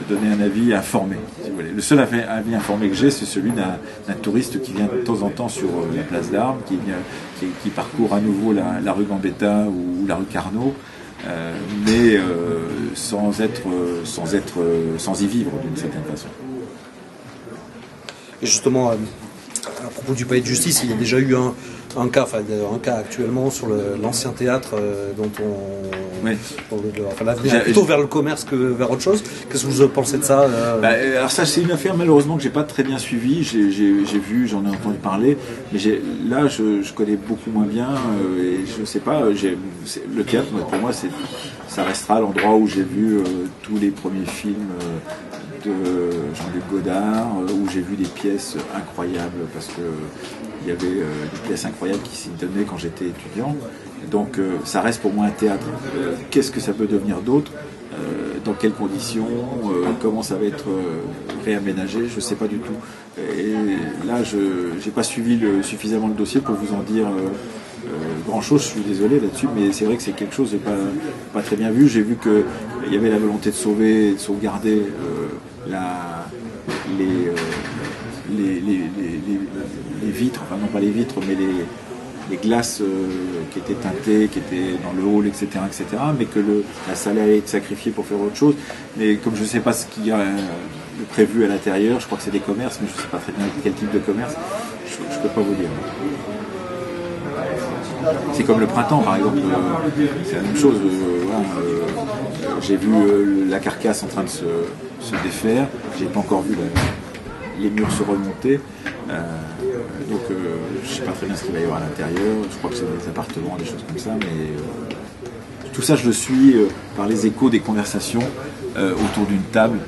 donner un avis informé, si vous voulez. Le seul avis informé que j'ai, c'est celui d'un touriste qui vient de temps en temps sur la place d'Armes, qui parcourt à nouveau la rue Gambetta ou la rue Carnot, mais sans y vivre d'une certaine façon. Et justement, à propos du palais de justice, il y a déjà eu un cas actuellement sur l'ancien théâtre dont on... Oui. L'avenir plutôt vers le commerce que vers autre chose. Qu'est-ce que vous pensez de ça Alors ça, c'est une affaire malheureusement que j'ai pas très bien suivie. J'ai vu, j'en ai entendu parler, mais là je connais beaucoup moins bien et je sais pas. Le théâtre, pour moi, ça restera l'endroit où j'ai vu tous les premiers films de Jean-Luc Godard, où j'ai vu des pièces incroyables parce que il y avait des pièces incroyables qui s'y donnaient quand j'étais étudiant. Donc ça reste pour moi un théâtre. Qu'est-ce que ça peut devenir d'autre, dans quelles conditions, comment ça va être réaménagé, je ne sais pas du tout. Et là, je n'ai pas suivi suffisamment le dossier pour vous en dire grand chose, je suis désolé là-dessus, mais c'est vrai que c'est quelque chose de pas très bien vu. J'ai vu qu'il y avait la volonté de sauvegarder les vitres, enfin non pas les vitres, mais les glaces qui étaient teintées, qui étaient dans le hall, etc., mais que la salle allait être sacrifiée pour faire autre chose. Mais comme je ne sais pas ce qu'il y a de prévu à l'intérieur, je crois que c'est des commerces, mais je ne sais pas très bien quel type de commerce, je ne peux pas vous dire. C'est comme le printemps, par exemple, c'est la même chose. J'ai vu la carcasse en train de se défaire, j'ai pas encore vu les murs se remonter. Donc je ne sais pas très bien ce qu'il va y avoir à l'intérieur, je crois que c'est des appartements, des choses comme ça, mais tout ça je le suis par les échos des conversations autour d'une table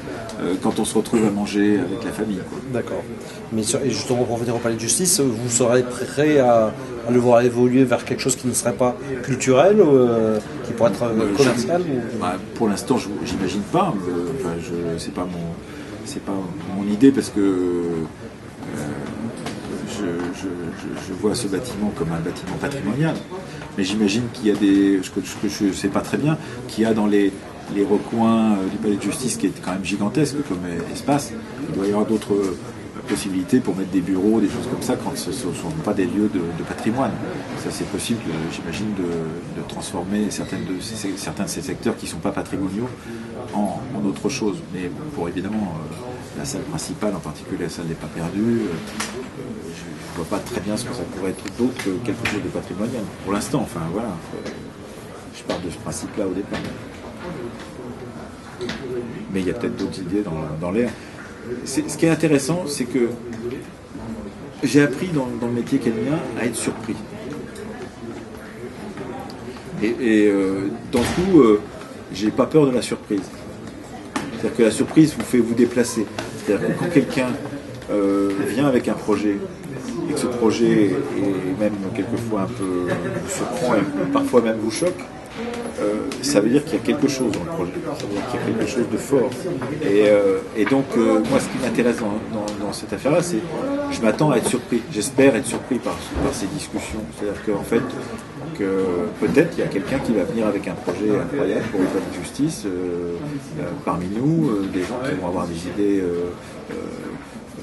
quand on se retrouve à manger avec la famille. D'accord. Mais justement pour revenir au palais de justice, vous serez prêt à le voir évoluer vers quelque chose qui ne serait pas culturel, qui pourrait être commercial Pour l'instant j'imagine pas, c'est pas mon idée parce que je vois ce bâtiment comme un bâtiment patrimonial, mais j'imagine qu'il y a je ne sais pas très bien, qu'il y a dans les recoins du palais de justice qui est quand même gigantesque comme espace, il doit y avoir d'autres possibilités pour mettre des bureaux, des choses comme ça quand ce ne sont pas des lieux de patrimoine. Ça c'est possible, j'imagine, de transformer certains de ces secteurs qui ne sont pas patrimoniaux en autre chose. Mais pour évidemment la salle principale, en particulier la salle des pas perdus, je ne vois pas très bien ce que ça pourrait être d'autre que quelque chose de patrimonial. Pour l'instant, enfin voilà, je pars de ce principe-là au départ. Mais il y a peut-être d'autres idées dans l'air. Ce qui est intéressant, c'est que j'ai appris dans le métier qu'est le mien à être surpris. Et dans ce coup, j'ai pas peur de la surprise. C'est-à-dire que la surprise vous fait vous déplacer. C'est-à-dire que quand quelqu'un vient avec un projet, et que ce projet est même quelquefois un peu vous surprend et parfois même vous choque, ça veut dire qu'il y a quelque chose dans le projet, ça veut dire qu'il y a quelque chose de fort. Et donc, moi, ce qui m'intéresse dans cette affaire-là, c'est je m'attends à être surpris, j'espère être surpris par ces discussions. C'est-à-dire qu'en fait, peut-être il y a quelqu'un qui va venir avec un projet incroyable pour le palais de justice, parmi nous, des gens qui vont avoir des idées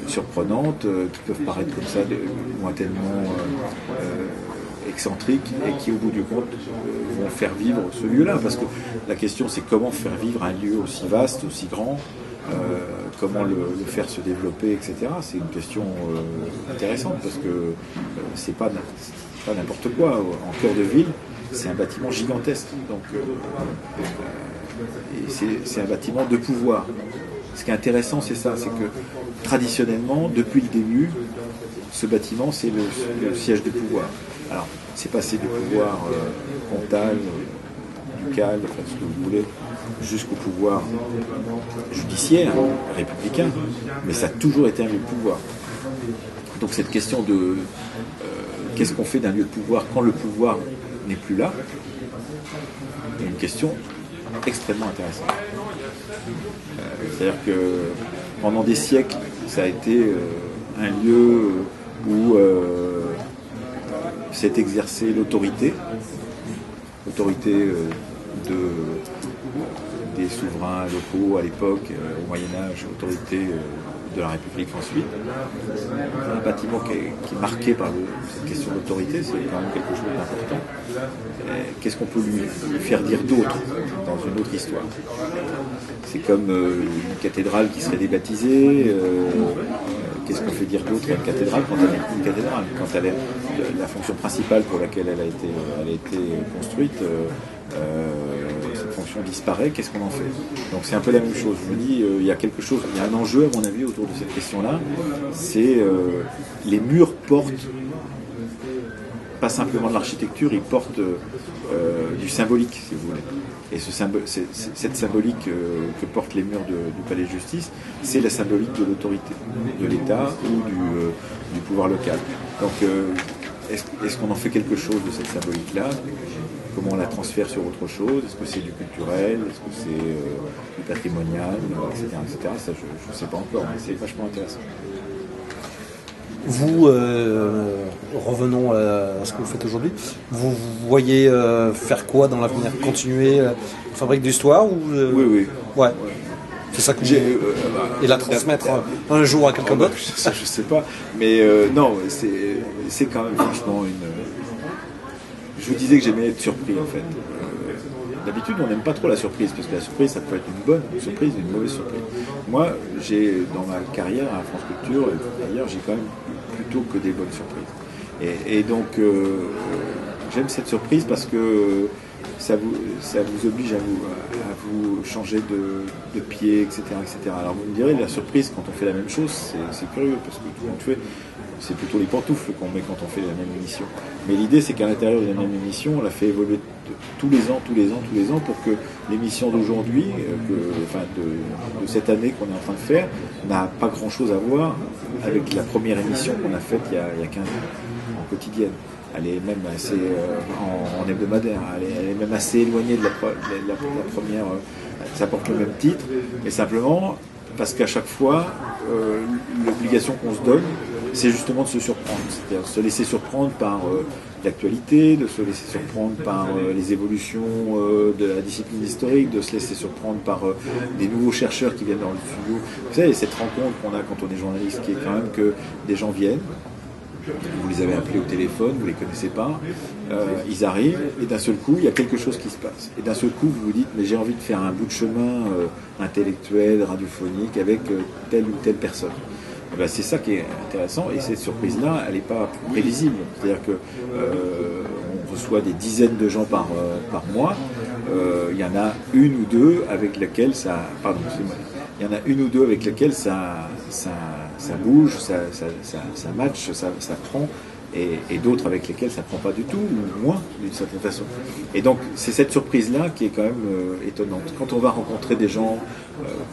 surprenantes, qui peuvent paraître comme ça lointainement excentriques et qui au bout du compte vont faire vivre ce lieu-là, parce que la question c'est comment faire vivre un lieu aussi vaste, aussi grand, comment le faire se développer, etc. C'est une question intéressante parce que c'est pas n'importe quoi. En cœur de ville, c'est un bâtiment gigantesque, donc c'est un bâtiment de pouvoir. Ce qui est intéressant, c'est ça, c'est que traditionnellement, depuis le début, ce bâtiment, c'est le siège de pouvoir. Alors, c'est passé du pouvoir comtal, ducal, enfin ce que vous voulez, jusqu'au pouvoir judiciaire, républicain, mais ça a toujours été un lieu de pouvoir. Donc cette question de qu'est-ce qu'on fait d'un lieu de pouvoir quand le pouvoir n'est plus là, est une question extrêmement intéressante. C'est-à-dire que pendant des siècles, ça a été un lieu où s'est exercée l'autorité des souverains locaux à l'époque, au Moyen-Âge, autorité de la République ensuite. Un bâtiment qui est marqué par cette question d'autorité, c'est quand même quelque chose d'important. Qu'est-ce qu'on peut lui faire dire d'autre dans une autre histoire? C'est comme une cathédrale qui serait débaptisée, qu'est-ce qu'on fait dire d'autre à une cathédrale quand elle n'est plus une cathédrale, quand elle est la fonction principale pour laquelle elle a été construite, cette fonction disparaît, qu'est-ce qu'on en fait? Donc c'est un peu la même chose. Je me dis, il y a quelque chose, il y a un enjeu à mon avis autour de cette question-là, c'est les murs portent pas simplement de l'architecture, ils portent du symbolique, si vous voulez. Et cette symbolique que portent les murs du palais de justice, c'est la symbolique de l'autorité de l'État ou du pouvoir local. Donc est-ce qu'on en fait quelque chose de cette symbolique-là? Comment on la transfère sur autre chose? Est-ce que c'est du culturel? Est-ce que c'est du patrimonial, etc., etc. Ça, je ne sais pas encore, mais c'est vachement intéressant. Vous, revenons à ce que vous faites aujourd'hui, vous voyez faire quoi dans l'avenir? Continuer la fabrique d'histoire ou, Oui. Ouais. C'est ça que et la transmettre un jour à quelqu'un d'autre? Ça, je sais pas. Mais non, c'est quand même franchement une... Je vous disais que j'aimais être surpris, en fait. D'habitude, on n'aime pas trop la surprise, parce que la surprise, ça peut être une bonne surprise ou une mauvaise surprise. Moi, dans ma carrière à France Culture, d'ailleurs, j'ai quand même plutôt que des bonnes surprises. Et donc, j'aime cette surprise parce que ça vous oblige à vous changer de pied, etc., etc. Alors vous me direz, la surprise, quand on fait la même chose, c'est curieux, parce que tout le monde fait... C'est plutôt les pantoufles qu'on met quand on fait la même émission. Mais l'idée, c'est qu'à l'intérieur de la même émission, on la fait évoluer tous les ans, pour que l'émission d'aujourd'hui, de cette année qu'on est en train de faire, n'a pas grand-chose à voir avec la première émission qu'on a faite il y a 15 ans, en quotidienne. Elle est même assez en hebdomadaire, elle est même assez éloignée de la première. Ça porte le même titre, mais simplement parce qu'à chaque fois, l'obligation qu'on se donne, c'est justement de se surprendre, c'est-à-dire de se laisser surprendre par l'actualité, de se laisser surprendre par les évolutions de la discipline historique, de se laisser surprendre par des nouveaux chercheurs qui viennent dans le studio. Vous savez, cette rencontre qu'on a quand on est journaliste, qui est quand même que des gens viennent, vous les avez appelés au téléphone, vous ne les connaissez pas, ils arrivent, et d'un seul coup, il y a quelque chose qui se passe. Et d'un seul coup, vous vous dites, mais j'ai envie de faire un bout de chemin intellectuel, radiophonique, avec telle ou telle personne. Et ben, c'est ça qui est intéressant, et cette surprise-là, elle n'est pas prévisible. C'est-à-dire que on reçoit des dizaines de gens par mois, il y en a une ou deux avec lesquelles ça... Pardon, excusez-moi. Il y en a une ou deux avec lesquelles ça bouge, ça match, ça prend, et d'autres avec lesquelles ça ne prend pas du tout, ou moins, d'une certaine façon. Et donc, c'est cette surprise-là qui est quand même étonnante. Quand on va rencontrer des gens,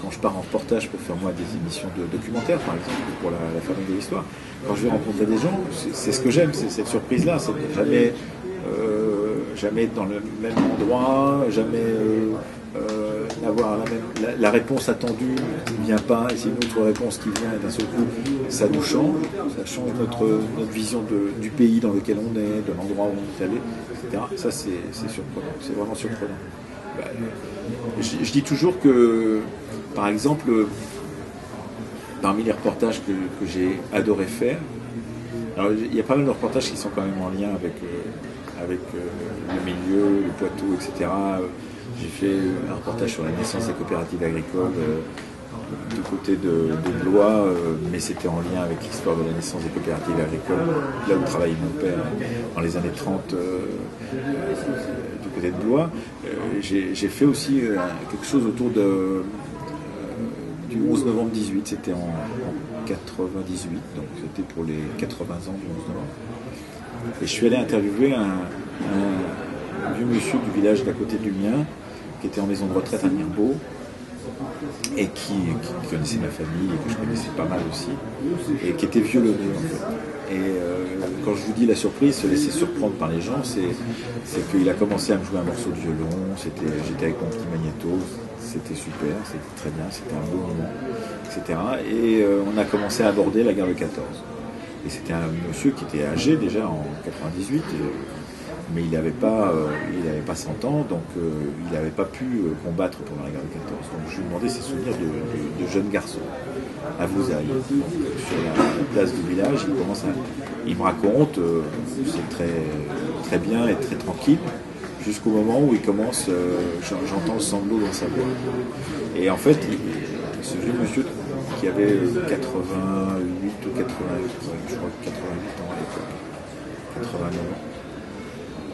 quand je pars en reportage pour faire moi des émissions de documentaires, par exemple, pour la famille de l'histoire, quand je vais rencontrer des gens, c'est ce que j'aime, c'est cette surprise-là. C'est jamais être dans le même endroit, jamais avoir la réponse attendue ne vient pas, et c'est une autre réponse qui vient, et d'un seul coup, ça nous change, ça change notre vision du pays dans lequel on est, de l'endroit où on est allé, etc. Ça, c'est surprenant, c'est vraiment surprenant. Je dis toujours que, par exemple, parmi les reportages que j'ai adoré faire, alors il y a pas mal de reportages qui sont quand même en lien avec le milieu, le Poitou, etc. J'ai fait un reportage sur la naissance des coopératives agricoles du côté de Blois, mais c'était en lien avec l'histoire de la naissance des coopératives agricoles, là où travaillait mon père dans les années 30 du côté de Blois. J'ai fait aussi quelque chose autour du 11 novembre 18, c'était en 98, donc c'était pour les 80 ans du 11 novembre. Et je suis allé interviewer un vieux monsieur du village d'à côté du mien, qui était en maison de retraite à Mirbeau, et qui connaissait ma famille, et que je connaissais pas mal aussi, et qui était violoneux en fait. Et quand je vous dis la surprise, se laisser surprendre par les gens, c'est qu'il a commencé à me jouer un morceau de violon, j'étais avec mon petit magnéto, c'était super, c'était très bien, c'était un beau moment, etc. Et on a commencé à aborder la guerre de 14. Et c'était un monsieur qui était âgé déjà en 98, mais il n'avait pas 100 ans, donc il n'avait pas pu combattre pendant la guerre de 14. Donc je lui demandais ses souvenirs de jeune garçon à Vouzailles. Sur la place du village, il me raconte, c'est très, très bien et très tranquille, jusqu'au moment où il commence, j'entends le sanglot dans sa voix. Et en fait, ce vieux monsieur qui avait 88 ou 88, je crois 88 ans à l'époque, 89 ans.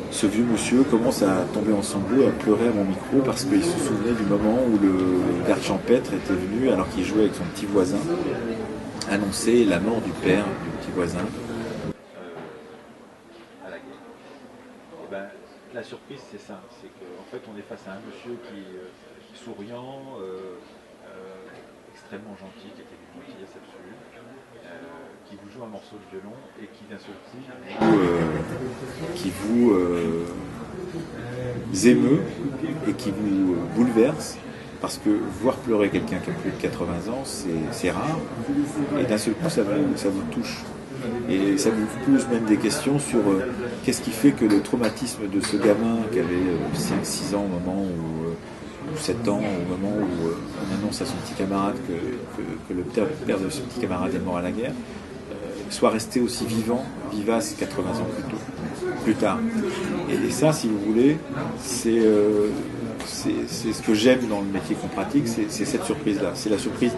Ce vieux monsieur commence à tomber en sanglots, à pleurer à mon micro parce qu'il se souvenait du moment où le garde champêtre était venu, alors qu'il jouait avec son petit voisin, annoncer la mort du père du petit voisin. À la guerre. Et ben, la surprise, c'est ça, c'est qu'en fait, on est face à un monsieur qui est souriant, extrêmement gentil, qui était d'une gentillesse absolue, qui vous joue un morceau de violon et qui d'un seul coup vous émeut et qui vous bouleverse, parce que voir pleurer quelqu'un qui a plus de 80 ans, c'est rare, et d'un seul coup ça vous touche. Et ça vous pose même des questions sur qu'est-ce qui fait que le traumatisme de ce gamin qui avait 5-6 ans au moment où, ou 7 ans au moment où on annonce à son petit camarade que le père de ce petit camarade est mort à la guerre, soit resté aussi vivace 80 ans plus tard. Et ça, si vous voulez, c'est ce que j'aime dans le métier qu'on pratique, c'est cette surprise-là. C'est la surprise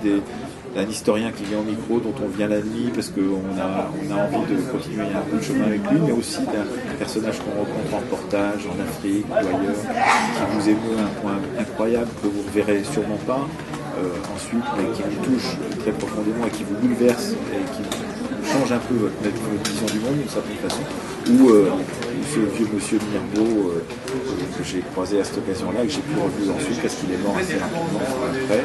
d'un historien qui vient au micro, dont on vient la nuit parce qu'on a envie de continuer un peu de chemin avec lui, mais aussi d'un personnage qu'on rencontre en reportage, en Afrique ou ailleurs, qui vous émeut à un point incroyable que vous ne verrez sûrement pas ensuite, mais qui vous touche très profondément et qui vous bouleverse et qui change un peu votre vision du monde d'une certaine façon, ou ce vieux monsieur Mirbeau que j'ai croisé à cette occasion-là, que j'ai pu revu ensuite parce qu'il est mort assez rapidement après.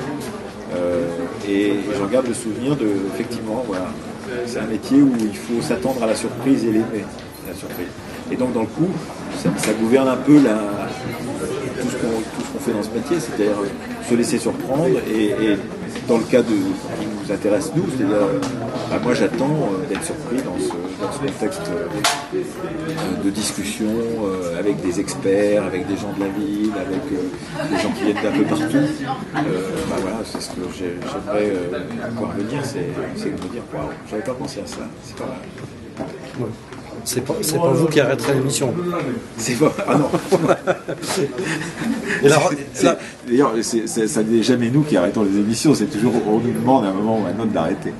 Et j'en garde le souvenir de, effectivement, voilà, c'est un métier où il faut s'attendre à la surprise et l'aimer, la surprise. Et donc dans le coup, ça gouverne un peu tout ce qu'on fait dans ce métier, c'est-à-dire se laisser surprendre et dans le cas qui nous intéresse nous, c'est-à-dire moi j'attends d'être surpris dans ce contexte de discussion avec des experts, avec des gens de la ville, avec des gens qui viennent d'un peu partout. Voilà, c'est ce que j'aimerais voir venir, c'est de me dire waouh, j'avais pas pensé à ça, c'est pas mal. Ouais. C'est pas vous qui arrêterez l'émission. C'est pas. Ah non. D'ailleurs, ça n'est jamais nous qui arrêtons les émissions. C'est toujours on nous demande à un moment ou à un autre d'arrêter.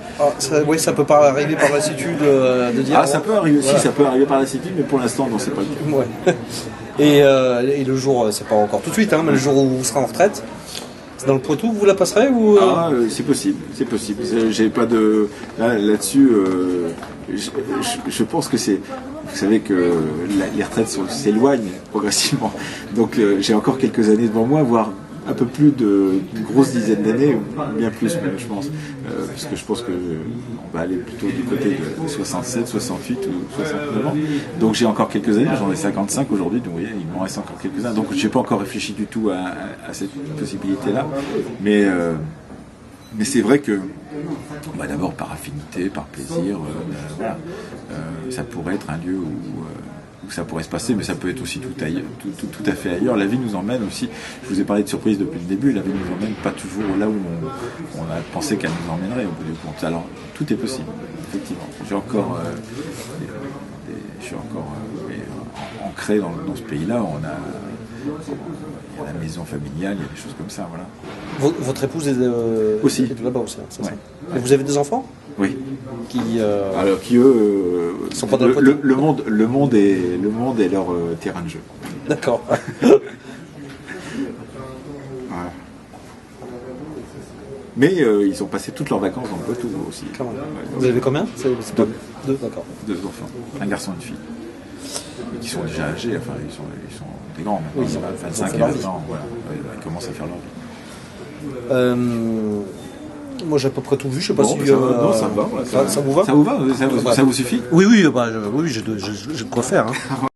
Oui, ça peut pas arriver par lassitude de dire. Ah, ça peut arriver aussi. Voilà. Ça peut arriver par lassitude, mais pour l'instant, non, c'est pas le cas. Ouais. Et le jour, c'est pas encore tout de suite, hein, mais le jour où vous serez en retraite. Dans le Poitou, vous la passerez ou c'est possible, c'est possible. J'ai pas de là-dessus. Je pense que c'est. Vous savez que les retraites s'éloignent progressivement. Donc j'ai encore quelques années devant moi, voire un peu plus d'une grosse dizaine d'années, bien plus, je pense, parce que je pense qu'on va aller plutôt du côté de 67, 68 ou 69 ans. Donc j'ai encore quelques années, j'en ai 55 aujourd'hui, donc vous voyez, il m'en reste encore quelques années. Donc je n'ai pas encore réfléchi du tout à cette possibilité-là, mais c'est vrai que d'abord par affinité, par plaisir, voilà, ça pourrait être un lieu où ça pourrait se passer, mais ça peut être aussi tout à fait ailleurs. La vie nous emmène aussi, je vous ai parlé de surprise depuis le début, la vie nous emmène pas toujours là où on a pensé qu'elle nous emmènerait au bout du compte. Alors tout est possible, effectivement. Je suis encore ancré dans ce pays-là, il y a la maison familiale, il y a des choses comme ça, voilà. Votre épouse est aussi est de là-bas aussi, c'est ouais. Ça. Et vous avez des enfants? Oui. Alors qui eux sont pas dans le monde est leur terrain de jeu. D'accord. Voilà. Mais ils ont passé toutes leurs vacances dans le Poitou aussi. Ouais, vous avez combien? Deux, d'accord. 2 enfants, un garçon et une fille. Et qui sont déjà âgés, enfin ils sont des grands maintenant, oui, ils ont 25 et 20 ans, voilà. Ils commencent à faire leur vie. Moi j'ai à peu près tout vu, je sais pas si. Non, ça va. Ça vous va? Ça vous va? Ça vous suffit? Oui, j'ai de quoi faire. Hein.